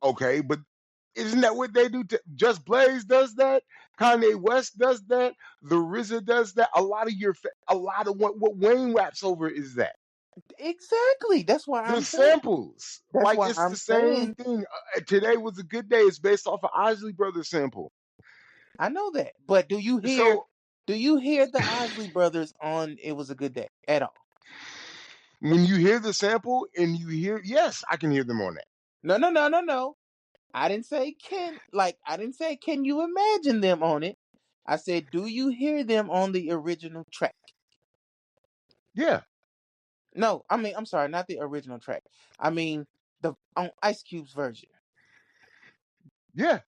Okay, but isn't that what they do? Just Blaze does that. Kanye West does that. The RZA does that. A lot of what Wayne raps over is that Exactly. That's why the I'm saying. samples. That's Like why it's I'm the same saying. thing. Today was a good day. It's based off of Isley Brothers sample. I know that. But do you hear? So Do you hear the Isley Brothers on "It Was a Good Day" at all? when you hear the sample and you hear, yes, I can hear them on that. No, no, no, no, no. I didn't say can. Like I didn't say can you imagine them on it. I said do you hear them on the original track? Yeah, No, I mean I'm sorry, not the original track. I mean the on Ice Cube's version. yeah.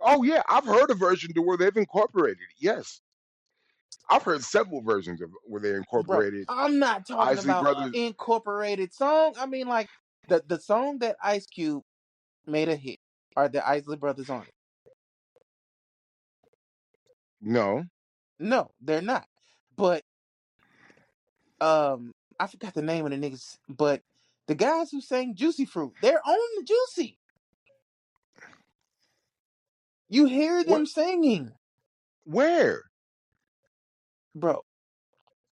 Oh yeah, I've heard a version to where they've incorporated it. Yes, I've heard several versions of where they Bro, incorporated I'm not talking Isley about Brothers. incorporated song. I mean like the song that Ice Cube made a hit. Are the Isley Brothers on it? No, No, they're not. But I forgot the name of the niggas, but the guys who sang Juicy Fruit, they're on the Juicy. You hear what? them singing, Where? bro.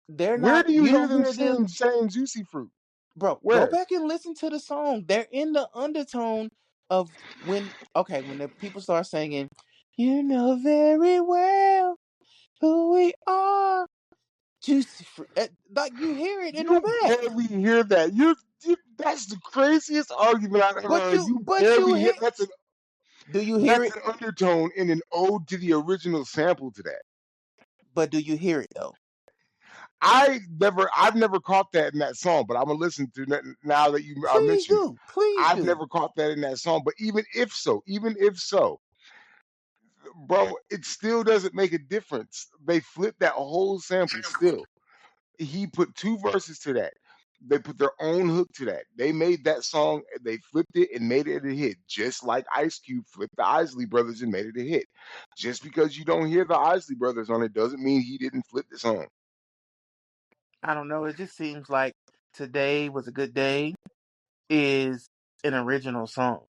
They're Where not. do you You hear don't them hear them, saying juicy fruit? bro. Go Where? back and listen to the song. They're in the undertone of when. Okay, when the people start singing, you know very well who we are, Juicy Fruit. Like you hear it in the You back, barely hear that. That's the craziest argument I've ever but heard. you, You but you barely hear hear. Do you hear that's it? an undertone in an ode to the original sample to that. But do you hear it though? I've never caught that in that song, but I'm gonna listen to that now that you Please mentioned it. do. Please I've do. never caught that in that song, but even if so, bro, it still doesn't make a difference. They flipped that whole sample still. He put two verses to that. They put their own hook to that. They made that song, they flipped it and made it a hit, just like Ice Cube flipped the Isley Brothers and made it a hit. Just because you don't hear the Isley Brothers on it doesn't mean he didn't flip the song. I don't know. It just seems like Today Was a Good Day is an original song.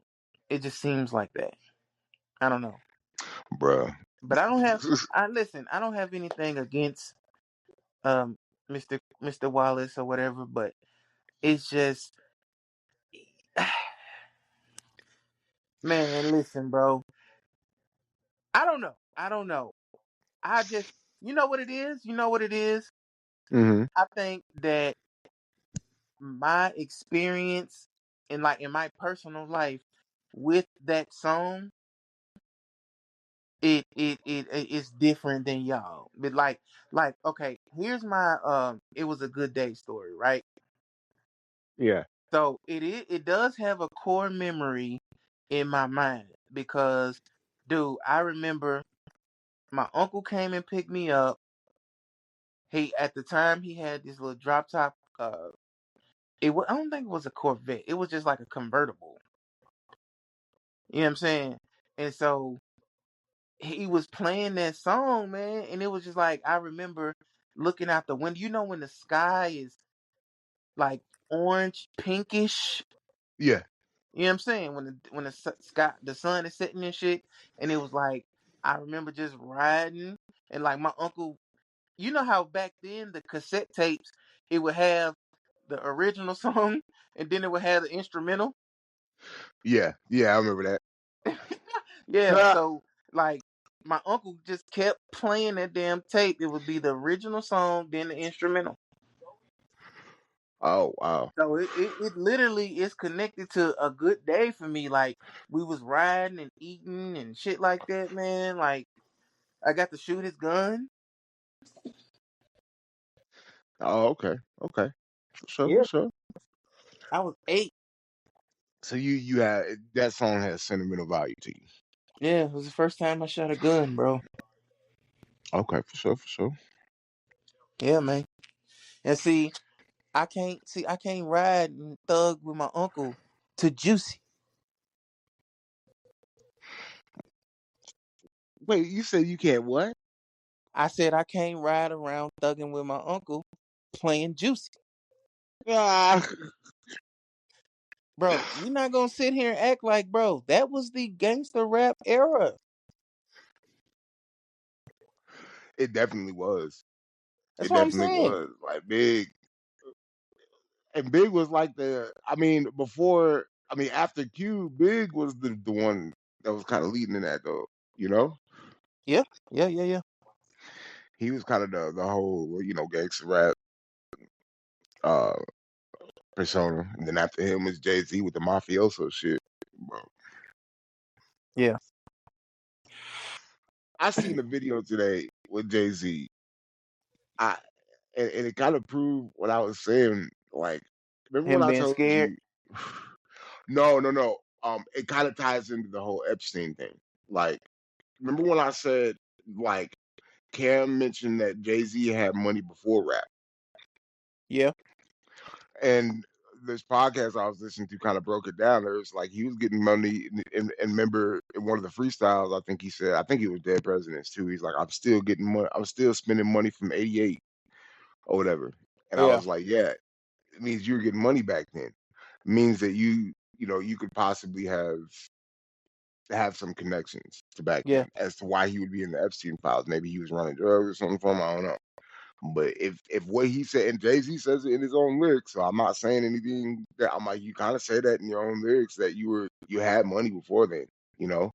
It just seems like that. I don't know. bruh. But I don't have I listen, I don't have anything against um Mr. Wallace or whatever, but it's just man, listen, bro. I don't know. I don't know. I just you know what it is? You know what it is? hmm I think that my experience in my personal life with that song, it is different than y'all. But like okay, here's my It Was a Good Day story, right? Yeah. So it does have a core memory in my mind because dude, I remember my uncle came and picked me up. He At the time he had this little drop top I don't think it was a Corvette. It was just like a convertible. You know what I'm saying? And so he was playing that song, man, and it was just like I remember looking out the window. You know when the sky is like orange, pinkish. Yeah. You know what I'm saying? When sky the sun is setting and shit, and it was like I remember just riding and like my uncle. You know how back then the cassette tapes it would have the original song and then it would have the instrumental. Yeah. Yeah. I remember Yeah, that. so like my uncle just kept playing that damn tape. It would be the original song, then the instrumental. Oh wow. So it literally is connected to a good day for me. Like we was riding and eating and shit like that, man. Like I got to shoot his gun. Oh okay. Okay. For sure. For Yeah. sure. I was 8. So you had that song has sentimental value to you. Yeah, it was the first time I shot a gun, bro. Okay. For sure. For sure. Yeah, man. And I can't ride and thug with my uncle to Juicy. Wait, you said you can't what? I said I can't ride around thugging with my uncle playing Juicy. Ah, Bro, we not gonna sit here and act like, bro, that was the gangster rap era. it definitely was. That's It what I'm definitely saying. was. Like Big and Big was like I mean, before I mean after Q, Big was the one that was kind of leading in that though, you know? Yeah, yeah, yeah, yeah. He was kind of the whole, gangster rap uh persona. And then after him was Jay-Z with the mafioso shit. Bro. Yeah. I seen a video today with Jay-Z. I and it kind of proved what I was saying. Like, remember when Him I being told scared. you? No, no, no. It kind of ties into the whole Epstein thing. Like, remember when I said like Cam mentioned that Jay Z had money before rap, Yeah, and this podcast I was listening to kind of broke it down. It was like he was getting money, and remember in one of the freestyles, I think he said, I think it was Dead Presidents too. He's like, I'm still getting money, I'm still spending money from '88 or whatever. And I yeah, was like, yeah, it means you were getting money back then. It means that you could possibly have some connections to back yeah. then as to why he would be in the Epstein files. Maybe he was running drugs or something for him. I don't know. But if what he said, and Jay Z says it in his own lyrics, so I'm not saying anything that I'm like, you kind of say that in your own lyrics that you had money before then, you know?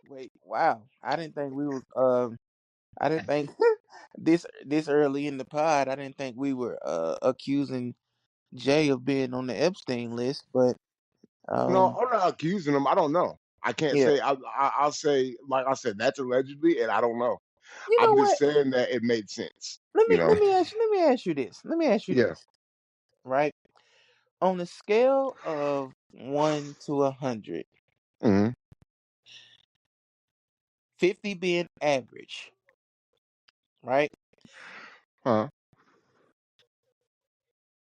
Wait, wow. I didn't think this early in the pod, I didn't think we were accusing Jay of being on the Epstein list, but No, um I'm not accusing him. I don't know. I can't yeah. say. I'll say, like I said, that's allegedly, and I don't know. You know I'm just what? saying that it made sense, Let you me know? let me ask let me ask you this. Let me ask you Yeah. this. Right? On a scale of 1 to 100, hmm 50 being average, right? Huh.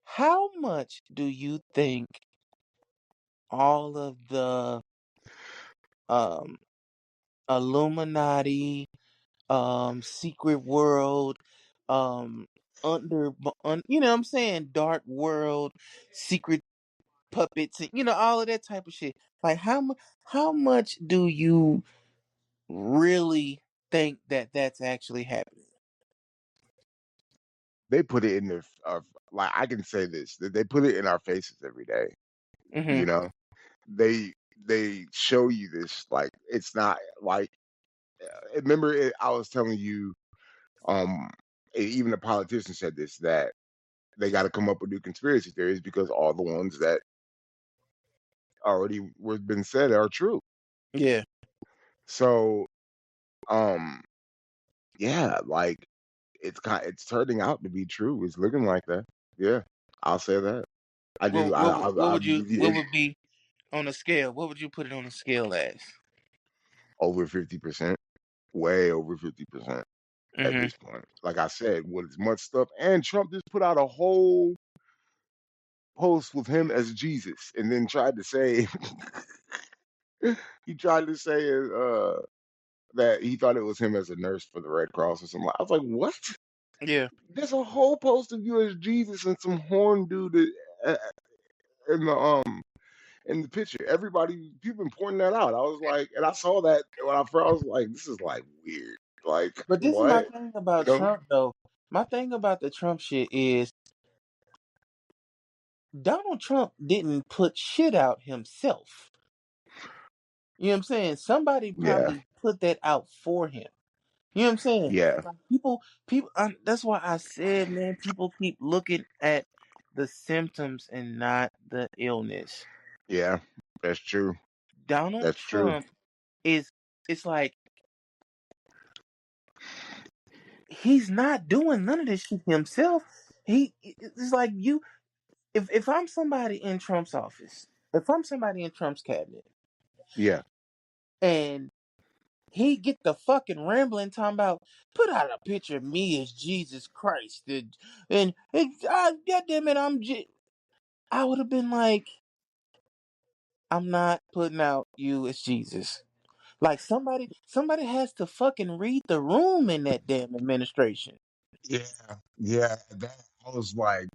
How much do you think all of the um Illuminati, secret world, um you know what I'm saying, dark world, secret puppets, and all of that type of shit. Like how much do you really think that that's actually happening? They put it in their like I can say this that they put it in our faces every day. Hmm. You know, they they show you this like it's not like remember I was telling you um even the politician said this that they got to come up with new conspiracy theories because all the ones that already were been said are true. Yeah. So um yeah, like it's turning out to be true. It's looking like that. Yeah, I'll say that. I do. What would you what It, would be on a scale? What would you put it on a scale as? over 50%, way over 50% at Hmm. this point. Like I said, with as much stuff, and Trump just put out a whole post with him as Jesus, and then tried to say he tried to say that he thought it was him as a nurse for the Red Cross or something. I was like, what? Yeah. There's a whole post of you as Jesus and some horn dude uh, in the picture. Everybody, people been pointing that out. I was like, and I saw that when I first, I was like, this is like weird. Like But this is my what? thing You about know? Trump, though. My thing about the Trump shit is Donald Trump didn't put shit out himself. You know what I'm saying? Somebody Yeah, probably put that out for him. You know what I'm saying? yeah, Like people. That's why I said, man, people keep looking at the symptoms and not the illness. yeah. That's true. Donald That's true. Trump is. It's like he's not doing none of this shit himself. It's like you. If I'm somebody in Trump's office, if I'm somebody in Trump's cabinet, Yeah, and he get the fucking rambling talking about put out a picture of me as Jesus Christ, and goddamn it, I would have been like, I'm not putting out you as Jesus. Like somebody has to fucking read the room in that damn administration. yeah, yeah. That I was like,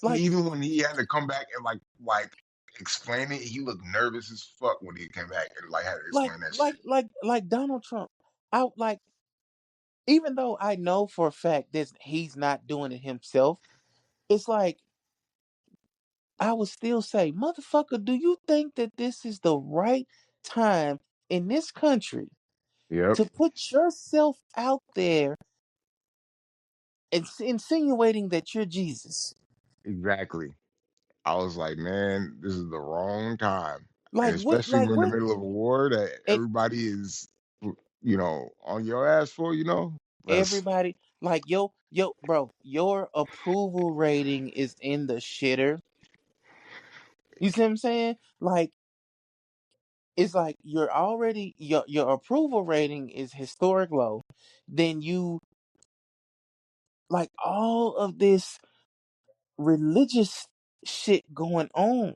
and Like even when he had to come back and like explain it, he looked nervous as fuck when he came back and like had to like explain that like shit. like like Donald Trump. I like even though I know for a fact that he's not doing it himself, it's like I would still say, motherfucker, do you think that this is the right time in this country Yep, to put yourself out there and insinuating that you're Jesus? exactly. I was like, man, this is the wrong time. And Like what? especially Like we're in the what? middle of a war that And everybody is, on your ass for, That's, everybody, like bro, your approval rating is in the shitter. You see what I'm saying? Like it's like you're already your approval rating is historic low. Then you like all of this religious shit going on.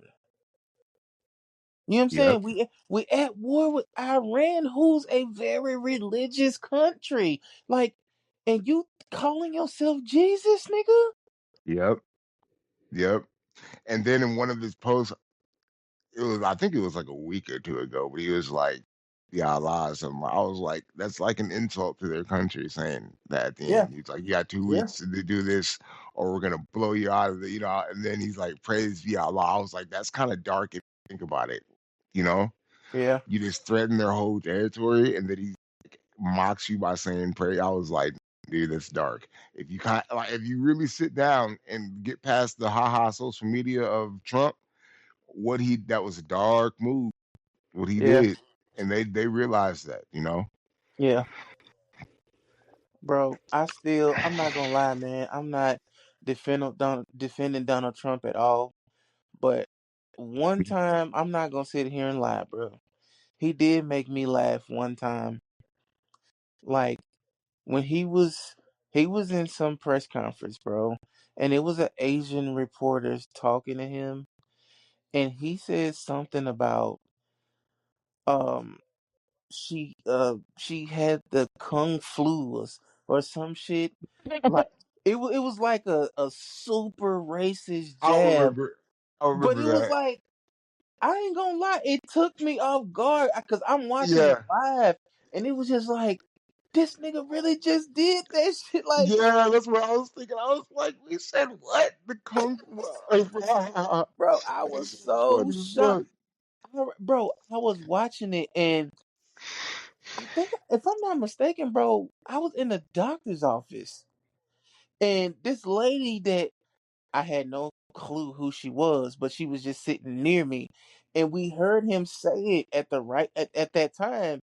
You know what I'm yep, saying? We at war with Iran, who's a very religious country. Like, and you calling yourself Jesus, nigga? yep, yep. And then in one of his posts, I think it was like a week or two ago, but he was like, "Yeah, Allah," or something. I was like, that's like an insult to their country saying that at the Yeah, end. He's like, you got two yeah, weeks to do this, or we're gonna blow you out of the. And then he's like, praise be Allah. I was like, that's kind of dark if you think about it. You know, yeah, you just threaten their whole territory, and then he mocks you by saying pray. I was like, dude, that's dark. If you if you really sit down and get past the haha social media of Trump, what he that was a dark move what he yeah, did, and they realized that. yeah, bro. I'm not gonna lie, man. I'm not defending Donald Trump at all. But one time, I'm not gonna sit here and lie, bro. He did make me laugh one time. Like when he was in some press conference, bro, and it was an Asian reporters talking to him, and he said something about um she had the kung flu or some shit like It was like a super racist I jab, remember. I but remember it was that. like, I ain't gonna lie, it took me off guard because I'm watching it Yeah. live, and it was just like, this nigga really just did that shit. Like, Yeah, that's what I was thinking. I was like, we said what? The kung fu. bro, I That was shit was so funny as shocked. fuck. Bro, I was watching it, and I think, if I'm not mistaken, bro, I was in the doctor's office, and this lady that I had no clue who she was, but she was just sitting near me, and we heard him say it at the right at that time,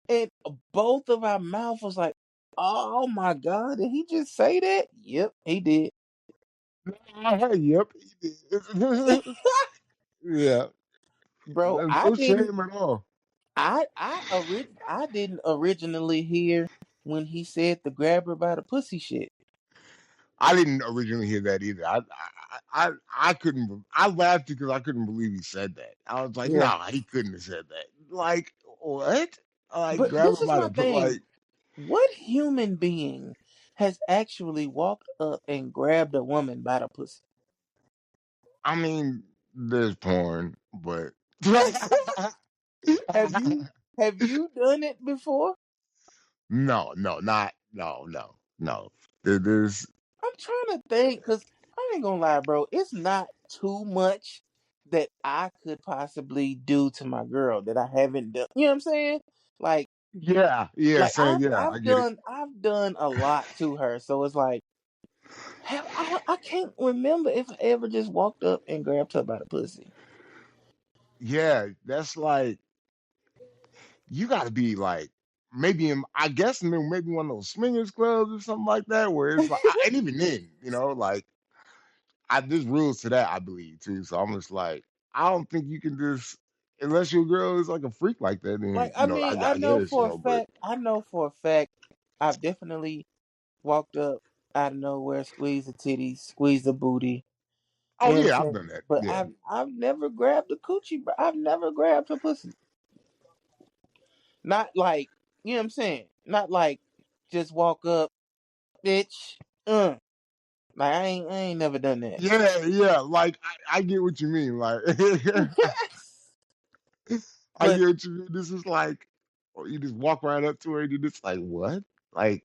and both of our mouth was like, "Oh my god, did he just say that?" Yep, he did. Yep, he did. Yeah, Bro, there's I no didn't. shame at all. I didn't originally hear when he said the grab her by the pussy shit. I didn't originally hear that either. I couldn't. I laughed because I couldn't believe he said that. I was like, Yeah. nah, he couldn't have said that. Like what? Like But grab this him is by my the put thing. like. What human being has actually walked up and grabbed a woman by the pussy? I mean, there's porn, but Have you have you done it before? no, no, not no, no, no. There's I'm trying to think, because I ain't gonna lie, bro. It's not too much that I could possibly do to my girl that I haven't done. You know what I'm saying? Like, yeah, yeah, like saying yeah, I get it. I've done a lot to her, so it's like, I can't remember if I ever just walked up and grabbed her by the pussy. Yeah, that's like you got to be like maybe in I guess maybe one of those swingers clubs or something like that where it's like and even then, like there's rules to that I believe too. So I'm just like I don't think you can just unless your girl is like a freak like that, then Like, I I, mean, I guess but I know for a fact, I've definitely walked up out of nowhere, squeezed the titties, squeezed the booty. You oh know what I'm yeah, I've saying? done that. But Yeah, I've never grabbed a coochie, bro. I've never grabbed her pussy. Not like, you know what I'm saying? Not like just walk up, bitch. Like, I ain't never done that. yeah, yeah. Like I get what you mean. Like I But get what you mean. This is like, or you just walk right up to her and you're just like, what? Like,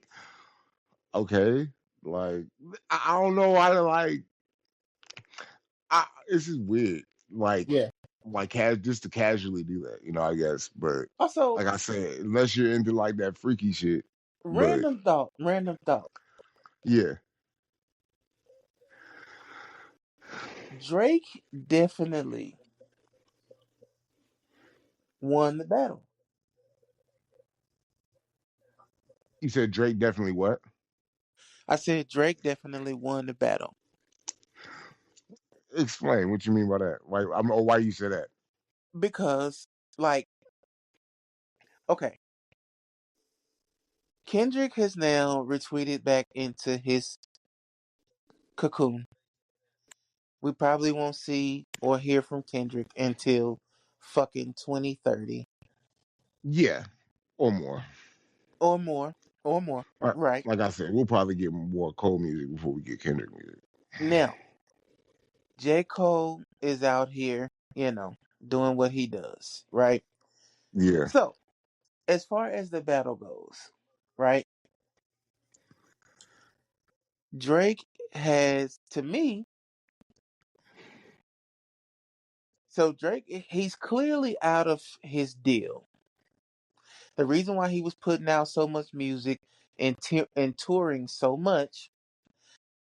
okay. Like, I don't know why to like, this is weird. yeah. Just to casually do that, I guess. But Also, like I said, unless you're into like that freaky shit. But random thought. yeah, Drake definitely won the battle. you said Drake definitely what? I said Drake definitely won the battle Explain what you mean by that. Why you said that? because, like, okay, Kendrick has now retweeted back into his cocoon. We probably won't see or hear from Kendrick until fucking 2030 Yeah, or more. or more, or more. Right. Like I said, we'll probably get more Cole music before we get Kendrick music. Now, J. Cole is out here, doing what he does, right? Yeah, So, as far as the battle goes, right? Drake has, to me, so Drake, he's clearly out of his deal. The reason why he was putting out so much music and touring so much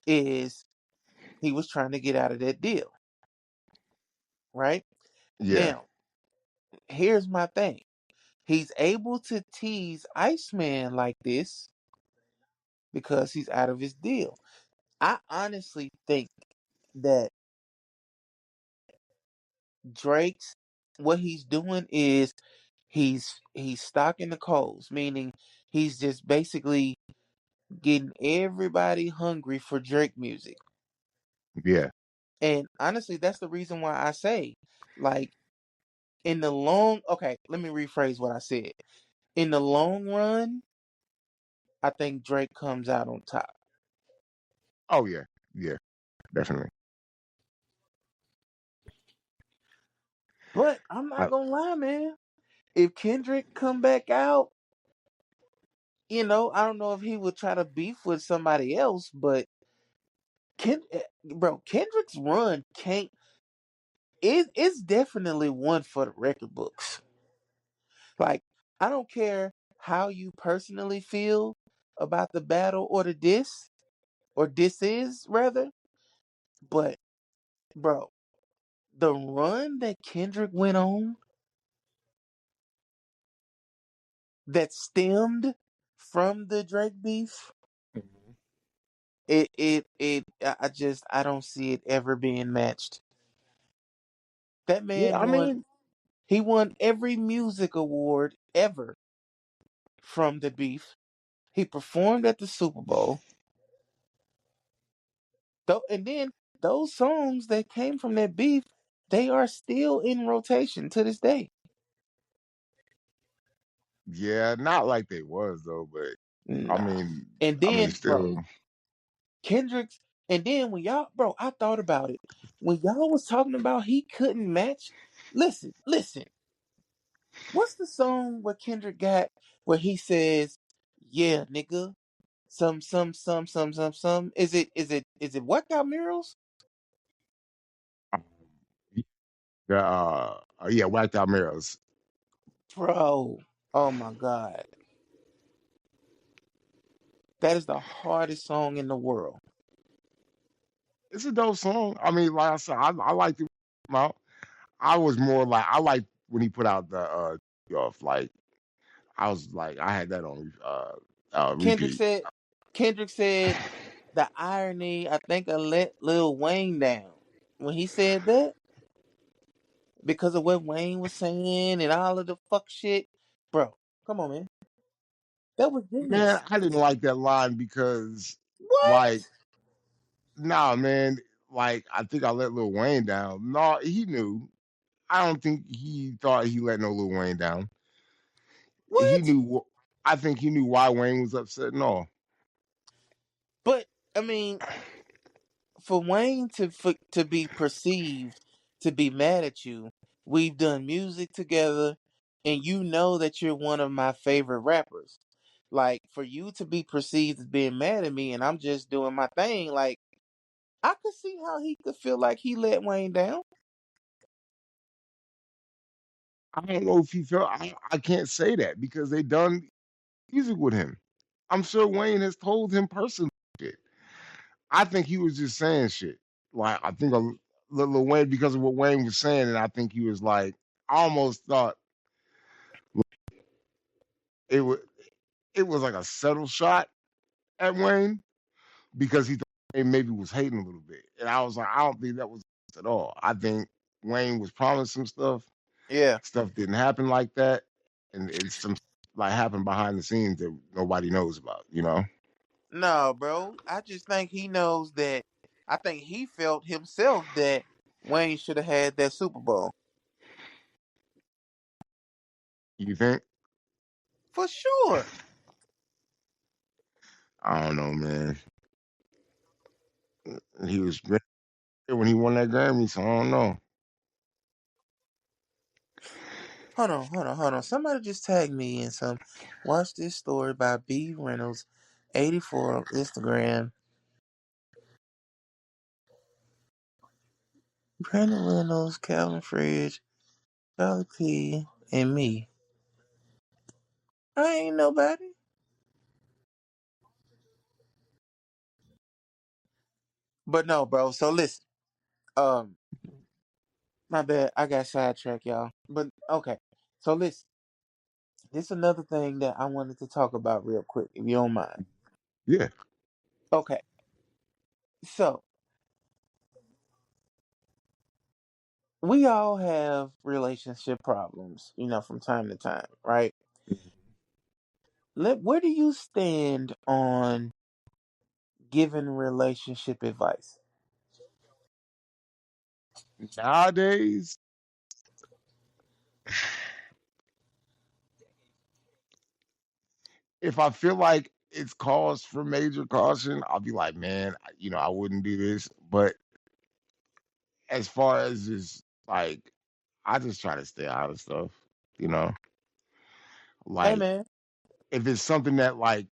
is he was trying to get out of that deal, right? yeah, Now, here's my thing. He's able to tease Iceman like this because he's out of his deal. I honestly think that Drake's what he's doing is he's stocking the coals, meaning he's just basically getting everybody hungry for Drake music. yeah, And honestly, that's the reason why I say, like, in the long, okay, let me rephrase what I said. In the long run, I think Drake comes out on top. Oh yeah, yeah, definitely. But I'm not Like, gonna lie, man. If Kendrick come back out, I don't know if he would try to beef with somebody else, but Kendrick's run can't. It's definitely one for the record books. Like, I don't care how you personally feel about the battle or the diss, or disses rather, but bro, the run that Kendrick went on that stemmed from the Drake beef, mhm. I don't see it ever being matched. That Yeah, man I won. mean, He won every music award ever from the beef. He performed at the Super Bowl. Though, and then those songs that came from that beef, they are still in rotation to this day. yeah, not like they was though, but I Nah. mean, And I mean, then, bro, still, Kendrick's, and then when y'all, bro, I thought about it. When y'all was talking about he couldn't match, listen. What's the song where Kendrick got where he says, "Yeah, nigga, some." Is it What Got Murals? um, the yeah, whacked out mirrors. Bro, oh my God, that is the hardest song in the world. It's a dope song. I mean, like I said, I liked it. Out. I was more like I liked when he put out the off. Like I was like I had that on Kendrick repeat. said, Kendrick said the irony. I think I let Lil Wayne down when he said that because of what Wayne was saying and all of the fuck shit. Bro, come on, man, that was Man, genius. I didn't like that line because What? like nah, man. Like I think I let Lil Wayne down. No, he knew. I don't think he thought he let no Lil Wayne down. He What? knew. I think he knew why Wayne was upset. No, But I mean, for Wayne to be perceived to be mad at you, we've done music together, and you know that you're one of my favorite rappers. Like, for you to be perceived as being mad at me, and I'm just doing my thing, like, I could see how he could feel like he let Wayne down. I don't know if he felt. I can't say that because they done music with him. I'm sure Wayne has told him personally shit. I think he was just saying shit. Like I think a little Wayne because of what Wayne was saying, and I think he was like, I almost thought it was it was like a subtle shot at Wayne because he thought Wayne maybe was hating a little bit, and I was like, I don't think that was at all. I think Wayne was promising stuff. Yeah. Stuff didn't happen like that, and it's some like happened behind the scenes that nobody knows about. You know? No, bro. I just think he knows that. I think he felt himself that Wayne should have had that Super Bowl. You think? For sure. I don't know, man. He was great when he won that Grammy, so I don't know. Hold on. Somebody just tagged me in some. Watch this story by B Reynolds, 84 on Instagram. Brandon Reynolds, Calvin Fridge, Charlie P, and me. I ain't nobody. But no, bro. So listen. Um, my bad. I got sidetracked, y'all. But okay. So listen. This is another thing that I wanted to talk about real quick, if you don't mind. Yeah. Okay. So we all have relationship problems, from time to time, right? Where do you stand on giving relationship advice? Nowadays, if I feel like it's cause for major caution, I'll be like, man, I wouldn't do this. But as far as just like, I just try to stay out of stuff, you know. Hey Like man, if it's something that like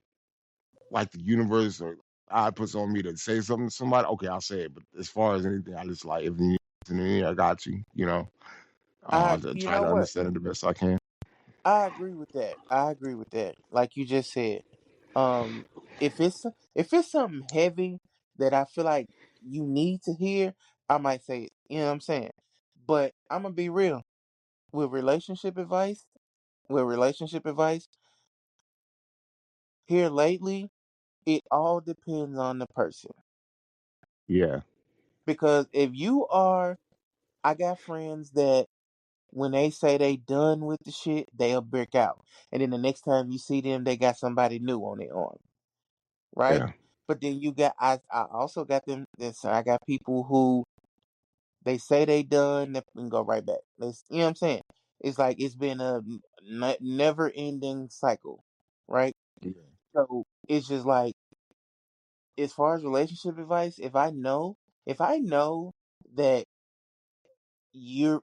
the universe or God puts on me to say something to somebody, okay, I'll say it. But as far as anything, I just like if you need to me, I got you. I you try know to what? understand it the best I can. I agree with that. I agree with that. Like you just said, um, if it's something heavy that I feel like you need to hear, I might say it. You know what I'm saying? But I'm gonna be real with relationship advice. With relationship advice here lately, it all depends on the person. Yeah, Because if you are, I got friends that when they say they done with the shit, they'll brick out, and then the next time you see them, they got somebody new on their arm, right? yeah, But then you got I also got them this I got people who they say they done and go right back. You know what I'm saying? It's like it's been a never ending cycle, right? yeah, So it's just like as far as relationship advice, if I know that you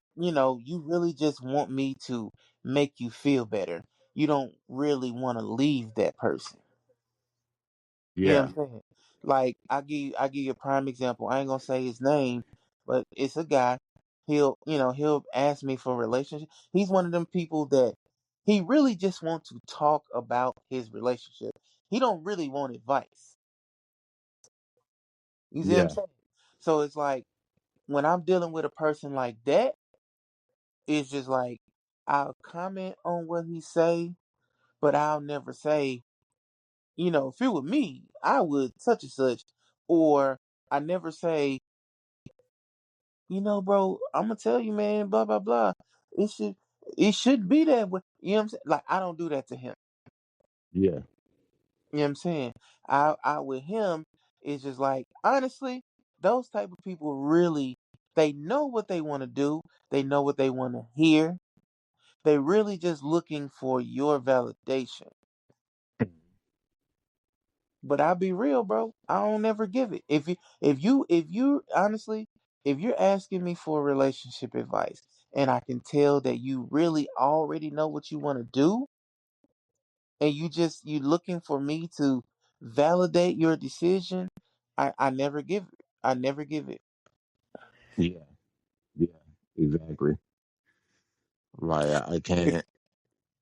really just want me to make you feel better. You don't really want to leave that person. You know what yeah, I'm saying? Like I give you a prime example. I ain't gonna say his name, but it's a guy. He'll ask me for a relationship. He's one of them people that he really just wants to talk about his relationship. He don't really want advice. You see what I'm yeah, saying? So it's like when I'm dealing with a person like that, it's just like I'll comment on what he say, but I'll never say, if it were me, I would such and such, or I never say, bro, I'm gonna tell you, man, blah blah blah. It should it should be that way. You know what I'm saying? Like I don't do that to him. yeah, You know what I'm saying? I with him, it's just like honestly, those type of people really they know what they want to do. They know what they want to hear. They really just looking for your validation. But I'll be real, bro. I don't ever give it. If you honestly, if you're asking me for relationship advice and I can tell that you really already know what you want to do and you looking for me to validate your decision, I never give it. I never give it. yeah, yeah. Exactly. Like I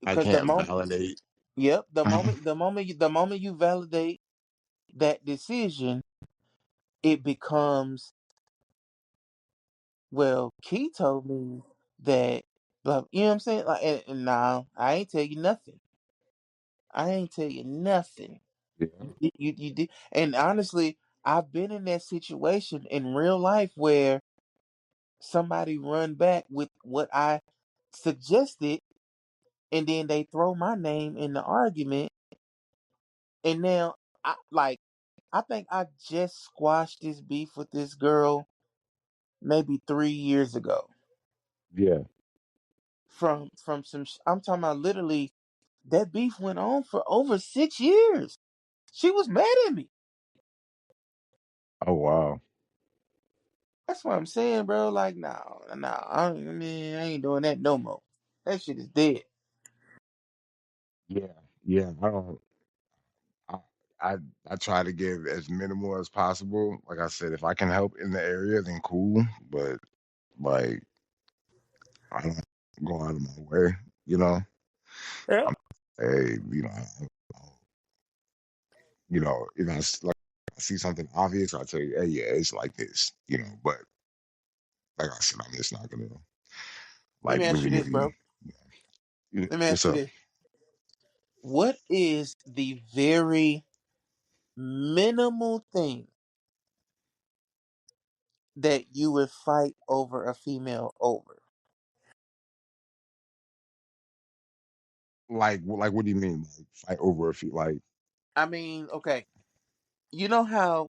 Because the can't moment validate. yep, the moment you validate that decision, it becomes well, Key told me that, like, you know what I'm saying? Like, and nah, I ain't tell you nothing. I ain't tell you nothing. Yeah, You did, and honestly, I've been in that situation in real life where somebody run back with what I suggested, and then they throw my name in the argument, and now I think I just squashed this beef with this girl maybe 3 years ago yeah. from I'm talking about literally that beef went on for over 6 years. She was mad at me. Oh wow. That's what I'm saying, bro. Like, no, no, I ain't doing that no more. That shit is dead. Yeah, yeah. I, I, I try to give as minimal as possible. Like I said, if I can help in the area, then cool. But like, I don't go out of my way. You know, Yeah. I'm hey, if like I see something obvious, I tell you, hey, yeah, it's like this. But like I said, I'm just not gonna Let like me ask you willy this, nilly. bro. Let me ask What's you up? this. What is the very minimal thing that you would fight over a female over? Like, what do you mean? Like, fight over a few? Like, I mean, okay. You know how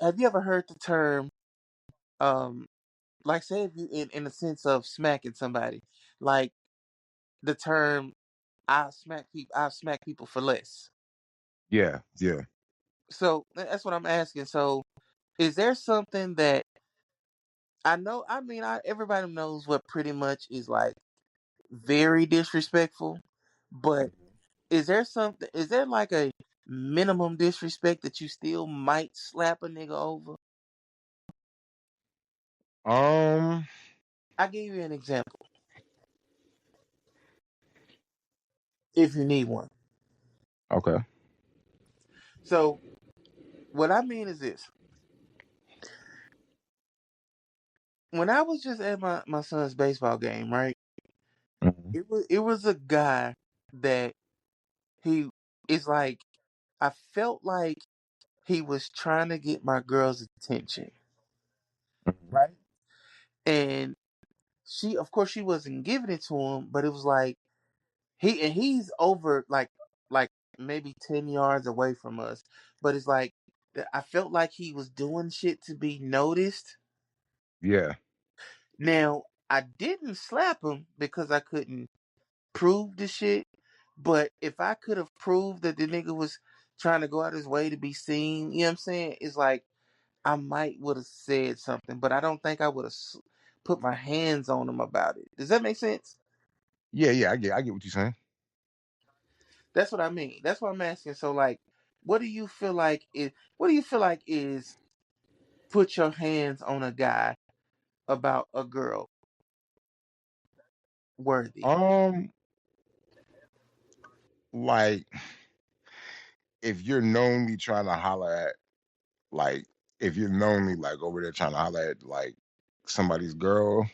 have you ever heard the term um like say if you in the sense of smacking somebody, like the term I smack people for less. Yeah, yeah. So that's what I'm asking. So is there something that I know? I mean, everybody knows what pretty much is like very disrespectful, but is there something? Is there like a minimum disrespect that you still might slap a nigga over? Um. I give you an example if you need one. Okay. So what I mean is this: when I was just at my son's baseball game, right? Mhm. It was a guy that he is like. I felt like he was trying to get my girl's attention, Mhm. right? And she, of course, she wasn't giving it to him, but it was like he's over like maybe 10 yards away from us, but it's like I felt like he was doing shit to be noticed. Yeah. Now I didn't slap him because I couldn't prove the shit, but if I could have proved that the nigga was trying to go out his way to be seen, you know what I'm saying? It's like I might would have said something, but I don't think I would have put my hands on him about it. Does that make sense? Yeah. Yeah. I get what you're saying. That's what I mean. That's what I'm asking. So, like, what do you feel like is? What do you feel like is put your hands on a guy about a girl worthy? Um. Like, if you're knowingly trying to holler at, like, if you're knowingly like over there trying to holler at like somebody's girl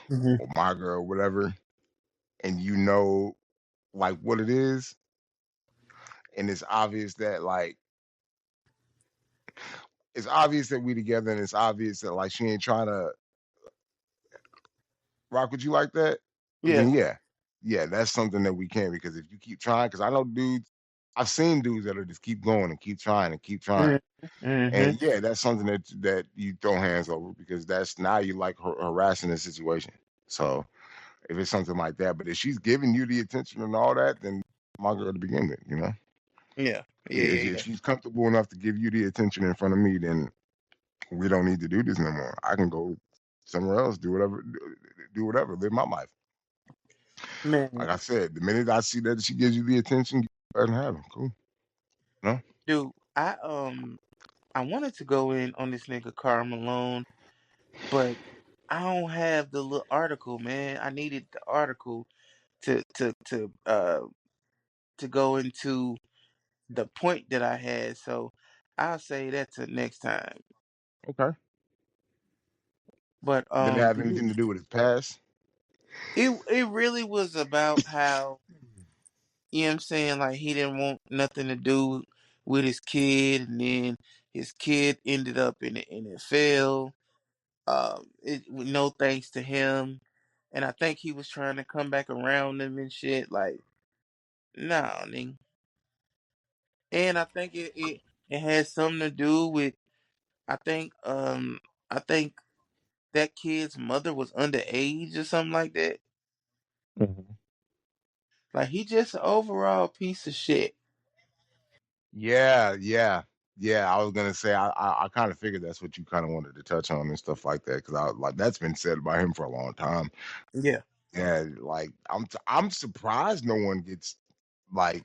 Hmm. or my girl, whatever, and you know like what it is, and it's obvious that we together, and it's obvious that like she ain't trying to rock with you like that, Yeah. then yeah, yeah, that's something that we can, because if you keep trying, because I know dudes, I've seen dudes that'll just keep going and keep trying and keep trying. Mm-hmm. And yeah, that's something that you throw hands over, because that's now you like harassing the situation. So if it's something like that, but if she's giving you the attention and all that, then my girl to begin with, you know. Yeah. Yeah. If Yeah. she's comfortable enough to give you the attention in front of me, then we don't need to do this no more. I can go somewhere else, do whatever, live my life. Man, Like I said, the minute I see that she gives you the attention, you go ahead and have her. Cool. No. dude, I wanted to go in on this nigga Karl Malone, but I don't have the little article, man. I needed the article to go into the point that I had. So I'll say that to next time. Okay. But Did it have anything to do with his past? it really was about how, you know what I'm saying, like he didn't want nothing to do with his kid, and then his kid ended up in the NFL. No thanks to him, and I think he was trying to come back around them and shit. Like, nah, nigga. And I think it has something to do with I think um I think that kid's mother was underage or something like that. Mhm. Like he just an overall piece of shit. Yeah, yeah, yeah. I was gonna say I kind of figured that's what you kind of wanted to touch on and stuff like that, because I like that's been said about him for a long time. Yeah. Yeah, like I'm surprised no one gets like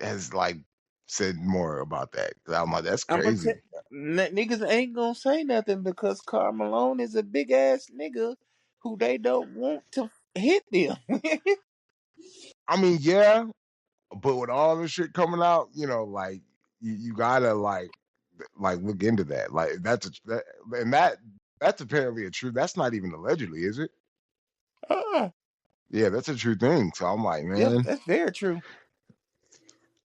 has like said more about that. 'Cause I'm like, that's I'm gonna tell crazy. niggas ain't gonna say nothing because Karl Malone is a big ass nigga who they don't want to hit them. I mean, yeah, but with all this shit coming out, like you gotta like look into that. Like and that's apparently a true. That's not even allegedly, is it? uh Yeah, that's a true thing. So I'm like, Yep, man, that's very true.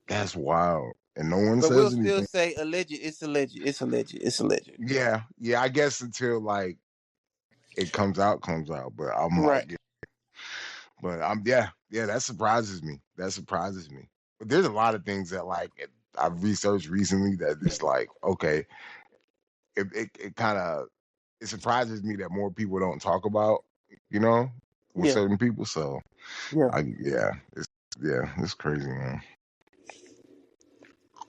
that's wild, and no one But we'll says still anything. say alleged. It's alleged. It's alleged. It's alleged. Yeah, yeah. I guess until like it comes out. But I'm Right. like, yeah. But yeah, yeah. That surprises me. That surprises me. But there's a lot of things that like I've researched recently that is like, okay, it kind of it surprises me that more people don't talk about, you know, with Yeah. certain people. So Yeah. yeah, it's crazy, man.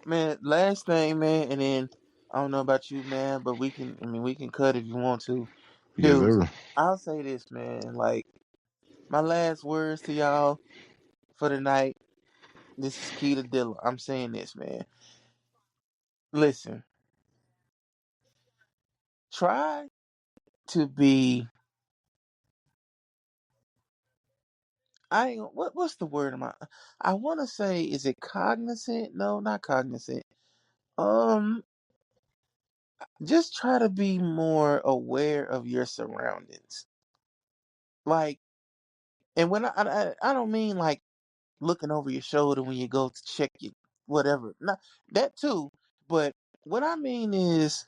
Man, last thing, man, and then I don't know about you, man, but we can. I mean, we can cut if you want to, Yes, dude. sir. I'll say this, man. Like my last words to y'all for the night. This is Keytd. I'm saying this, man. Listen, try to be. I ain't, what's the word? I want to say, is it cognizant? No, not cognizant. Um, just try to be more aware of your surroundings. Like, and when I don't mean like looking over your shoulder when you go to check your whatever. Not that too, but what I mean is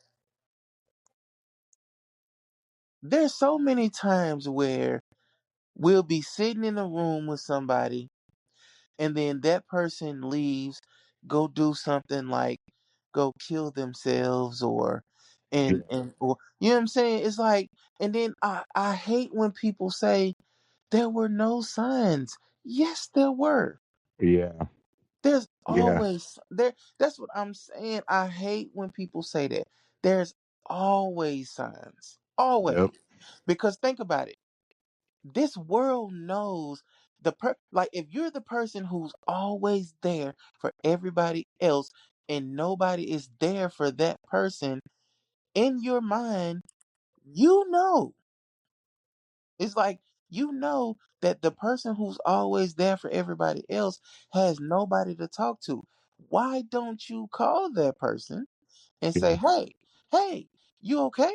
there's so many times where we'll be sitting in a room with somebody and then that person leaves, go do something like go kill themselves or Yeah. and or you know what I'm saying? It's like, and then I hate when people say there were no signs. Yes, there were. Yeah. There's Yeah. always there. That's what I'm saying. I hate when people say that. There's always signs. Yep. Always. Because think about it. This world knows like if you're the person who's always there for everybody else and nobody is there for that person, in your mind, you know. It's like you know that the person who's always there for everybody else has nobody to talk to. Why don't you call that person and say, Yeah. "Hey, you okay?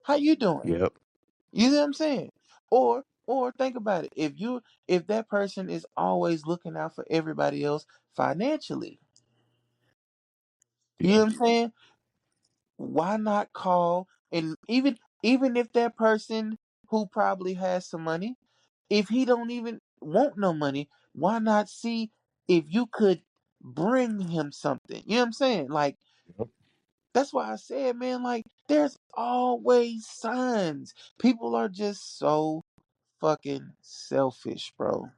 How you doing?" Yep. You know what I'm saying? Or think about it. If that person is always looking out for everybody else financially, you know Yeah. what I'm saying? Why not call and even if that person who probably has some money, if he don't even want no money, why not see if you could bring him something? You know what I'm saying? Like Yep. that's why I said, man, like there's always signs. People are just so fucking selfish, bro.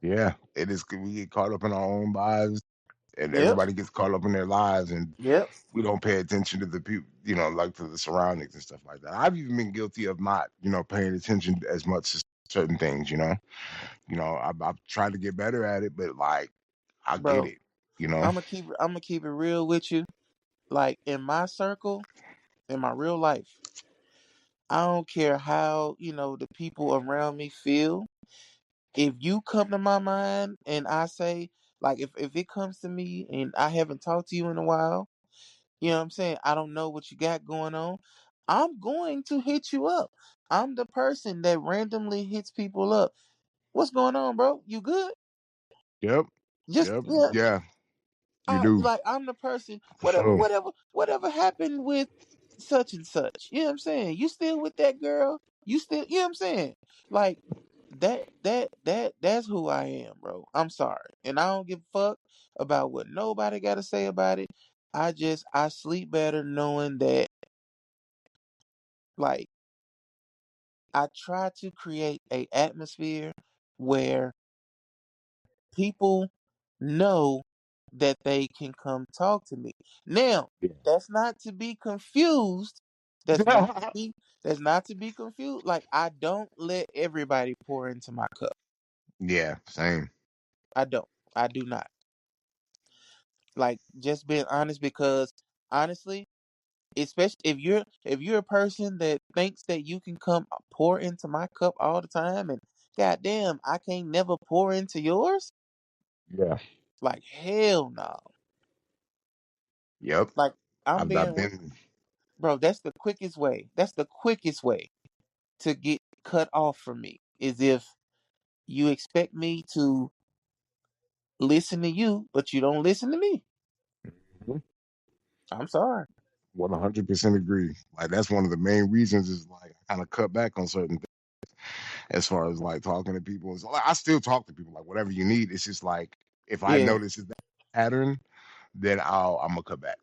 Yeah. It is. We get caught up in our own lives, and Yep. everybody gets caught up in their lives, and Yep. we don't pay attention to the people, like to the surroundings and stuff like that. I've even been guilty of not, paying attention as much to certain things. I've tried to get better at it, but like, I get Bro, it. You know. I'm gonna keep it real with you. Like in my circle, in my real life, I don't care how, the people around me feel. If you come to my mind and I say, like, if it comes to me and I haven't talked to you in a while, you know what I'm saying? I don't know what you got going on. I'm going to hit you up. I'm the person that randomly hits people up. What's going on, bro? You good? Yep. Just Yep. yeah. Yeah. You do I'm the person. for Whatever, sure. whatever happened with such and such. You know what I'm saying? You still with that girl? You still? You know what I'm saying? Like that's who I am, bro. I'm sorry, and I don't give a fuck about what nobody got to say about it. I sleep better knowing that. Like I try to create a atmosphere where people know that they can come talk to me. Now, that's not to be confused. That's not to Yeah. be that's not to be confused. Like I don't let everybody pour into my cup. Yeah. Same. I don't. I do not. Like just being honest because honestly, especially if you're a person that thinks that you can come pour into my cup all the time and goddamn, I can't never pour into yours. Yeah. Like hell no. Yep. Like I'm I've being been. bro, that's the quickest way. That's the quickest way to get cut off from me is if you expect me to listen to you, but you don't listen to me. Mhm. I'm sorry. 100% agree. Like that's one of the main reasons is like I kind of cut back on certain things as far as like talking to people. And so, like, I still talk to people like whatever you need. It's just like if I Yeah, notice that pattern, then I'm gonna cut back.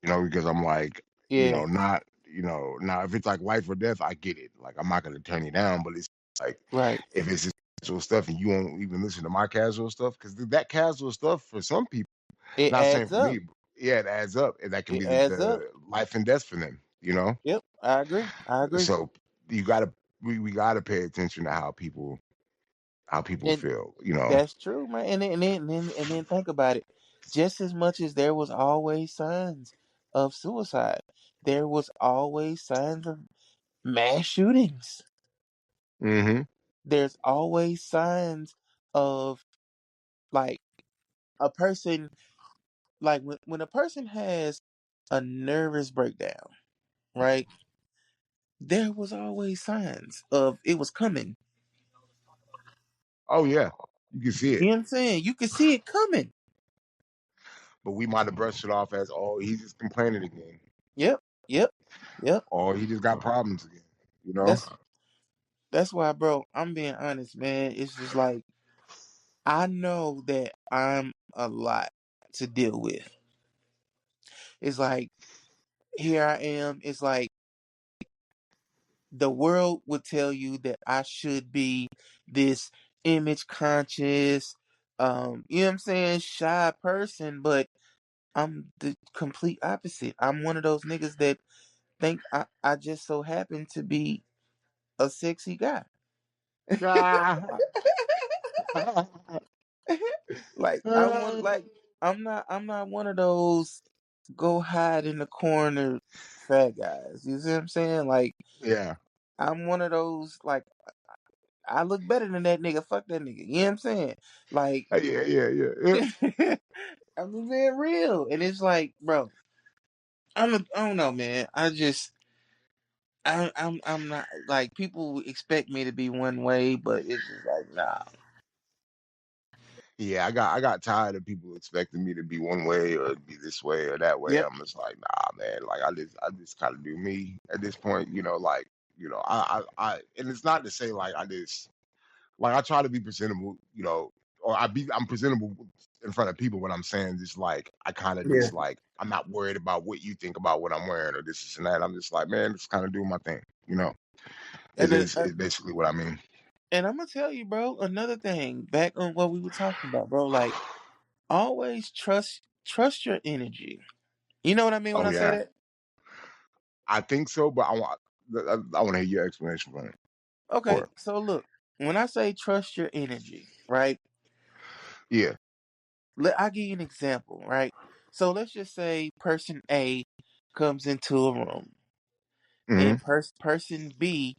Because I'm like, yeah, not, now if it's like life or death, I get it. Like I'm not gonna turn you down, but it's like right. if it's just casual stuff and you won't even listen to my casual stuff, because that casual stuff for some people. It Not saying adds for up. me, but yeah, it adds up, and that can It be adds up. the life and death for them. You know, Yep, I agree. I agree. so you gotta we gotta pay attention to how people And feel. You know. that's true, man. And then think about it. Just as much as there was always signs of suicide, there was always signs of mass shootings. Mm-hmm. There's always signs of like a person like when a person has a nervous breakdown, right? There was always signs of it was coming. Oh yeah, you can see You it, know what I'm saying? You could see it coming. but we might have brushed it off as, oh, he's just complaining again. Yep, yep, yep. Oh, he just got problems again. You know. That's that's why, bro. I'm being honest, man. It's just like I know that I'm a lot to deal with. It's like here I am. It's like the world would tell you that I should be this image conscious, you know what I'm saying, shy person, but I'm the complete opposite. I'm one of those niggas that think I just so happen to be a sexy guy. Ah. Like I'm not one of those go hide in the corner fat guys. You see what I'm saying? Like Yeah. I'm one of those like I look better than that nigga. Fuck that nigga. You know what I'm saying? Like Yeah, yeah, yeah. I'm just being real. And it's like, bro, I don't know, man. I'm not like people expect me to be one way, but it's just like nah. Yeah, I got tired of people expecting me to be one way or be this way or that way. Yep. I'm just like, nah, man. Like I just kind of do me at this point. Like and it's not to say like I just like I try to be presentable. Or I'm presentable in front of people when I'm saying just like I kind of Yeah. just like I'm not worried about what you think about what I'm wearing or this and that. I'm just like, man, just kind of doing my thing. And then, Is basically what I mean. and I'm gonna tell you, bro, another thing. Back on what we were talking about, bro. Like always trust your energy. You know what I mean when Oh I say yeah, that? I think so, but I want to hear your explanation for Okay, it. so look, when I say trust your energy, right? Yeah, I'll give you an example, right? So let's just say person A comes into a room hmm and person B,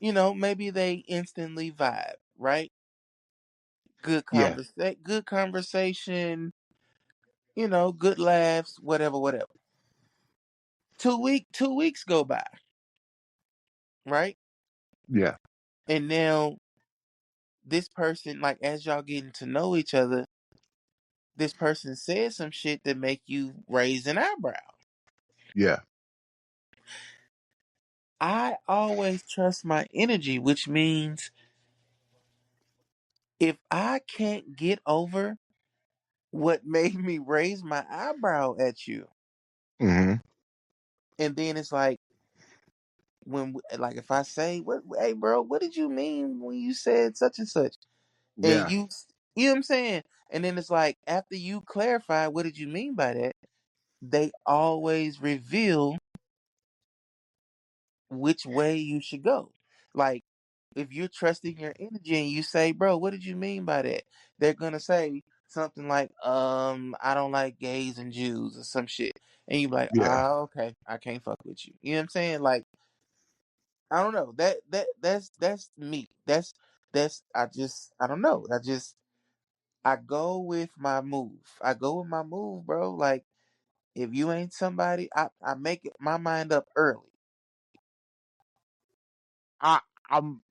maybe they instantly vibe, right? yeah, Good conversation, good laughs, whatever, whatever. 2 weeks go by, right? yeah, And now this person, like as y'all getting to know each other, this person says some shit that make you raise an eyebrow. yeah. I always trust my energy, which means if I can't get over what made me raise my eyebrow at you, hmm and then it's like like if I say, "What, hey, bro, what did you mean when you said such and such?" And Yeah, you know what I'm saying? And then it's like after you clarify what did you mean by that, they always reveal which way you should go. Like if you're trusting your energy and you say, "Bro, what did you mean by that?" They're gonna say something like, I don't like gays and Jews or some shit," and you be like, yeah. "Ah, okay, I can't fuck with you." You know what I'm saying? Like I don't know. That's me. I don't know. I go with my move. I go with my move, bro. Like if you ain't somebody, I make my mind up early. I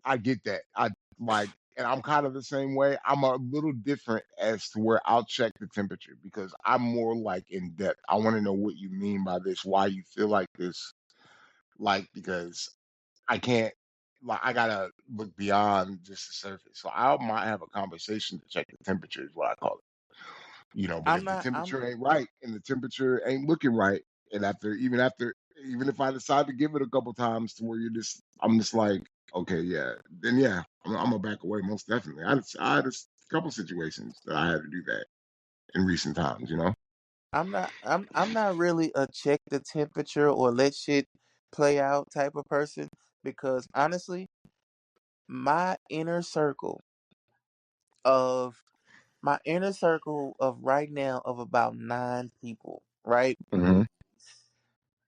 I get that. I like, and I'm kind of the same way. I'm a little different as to where I'll check the temperature because I'm more like in depth. I want to know what you mean by this, why you feel like this, like because I can't. Like I gotta look beyond just the surface. So I might have a conversation to check the temperature, is what I call it. But I'm if the not. I'm. temperature ain't right and the temperature ain't looking right, and even if I decide to give it a couple times to where I'm just like, okay, yeah, then yeah, I'm gonna back away most definitely. I had a couple situations that I had to do that. in recent times, you know? I'm not really a check the temperature or let shit play out type of person because honestly, my inner circle of my inner circle of right now of about 9 people, right? Hmm.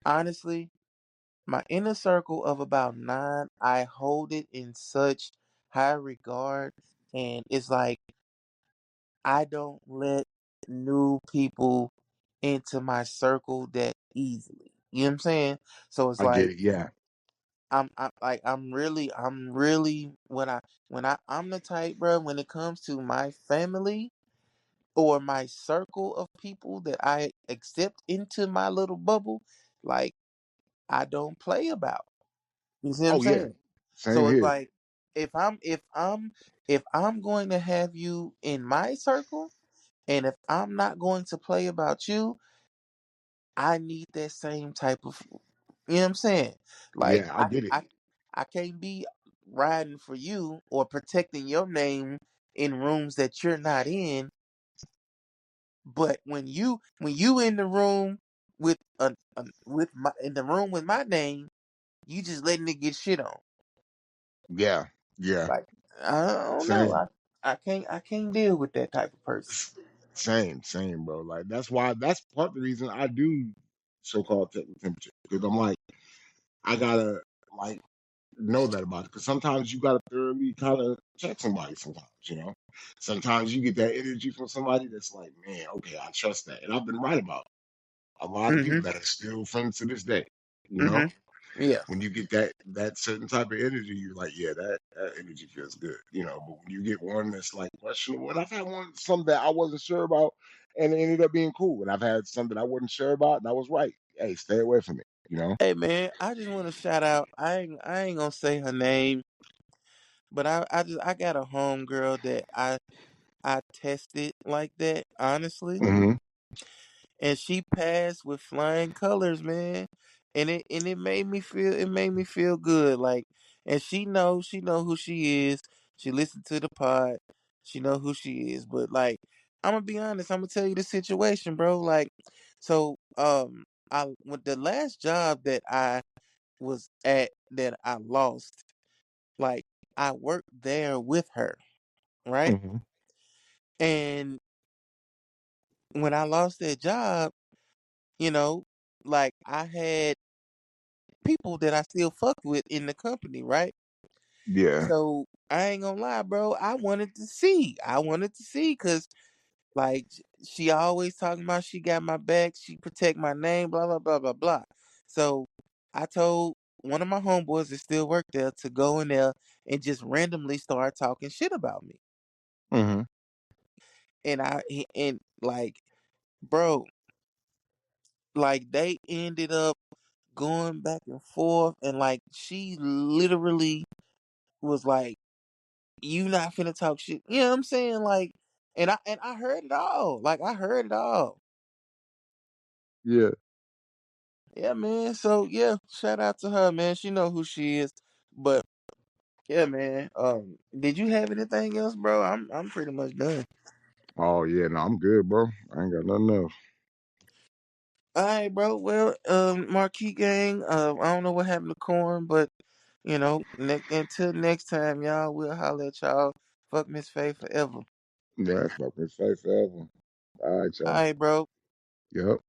Honestly, my inner circle of about 9, I hold it in such high regard, and it's like I don't let new people into my circle that easily. You know what I'm saying? So it's I get like it. Yeah. I'm really I'm the type, bro, when it comes to my family or my circle of people that I accept into my little bubble, like I don't play about. You see what I'm Oh yeah. saying? Same So it's here. like if I'm going to have you in my circle, and if I'm not going to play about you, I need that same type of, you know what I'm saying? Like Yeah, I get it. I can't be riding for you or protecting your name in rooms that you're not in, but when you in the room with with my in the room with my name, you just letting it get shit on. Yeah. Yeah. Like I don't know. Same. I can't deal with that type of person. S- same, bro. Like that's part of the reason I do so-called technical temperature because I'm like I gotta like know that about it because sometimes you gotta thoroughly kind of check somebody. Sometimes you know, sometimes you get that energy from somebody that's like, man, okay, I trust that, and I've been right about a lot of people Mhm. that are still friends to this day. You know, Mhm. Yeah. when you get that certain type of energy, you're like, yeah, that energy feels good, you know. But when you get one that's like questionable, and I've had some that I wasn't sure about, and it ended up being cool, and I've had some that I wasn't sure about, and I was right. Hey, stay away from it, you know. Hey man, I just want to shout out. I ain't gonna say her name, but I got a homegirl that I tested like that honestly, Hmm. and she passed with flying colors, man. And it made me feel good, like, and she know who she is. She listened to the pod. She know who she is. But like, I'm gonna be honest. I'm gonna tell you the situation, bro. Like, so I with the last job that I was at that I lost, like I worked there with her, right? Hmm. And when I lost that job, you know, like I had people that I still fucked with in the company, right? Yeah. So I ain't gonna lie, bro. I wanted to see. I wanted to see because like she always talking about she got my back, she protect my name, blah blah blah blah blah. So I told one of my homeboys that still work there to go in there and just randomly start talking shit about me. Hmm. And like, bro, like they ended up going back and forth, and like she literally was like, "You not finna talk shit." You know what I'm saying? Like, and I heard it all. Like I heard it all. Yeah. Yeah, man. So yeah, shout out to her, man. She know who she is. But yeah, man. Did you have anything else, bro? I'm pretty much done. Oh yeah, no, I'm good, bro. I ain't got nothing else. All right, bro. Well, Marquee Gang. I don't know what happened to Corn, but until next time, y'all. We'll holler at y'all. Fuck Miss Faye forever. Yeah, fucking safe forever. All right, All y'all. right, bro. Yep.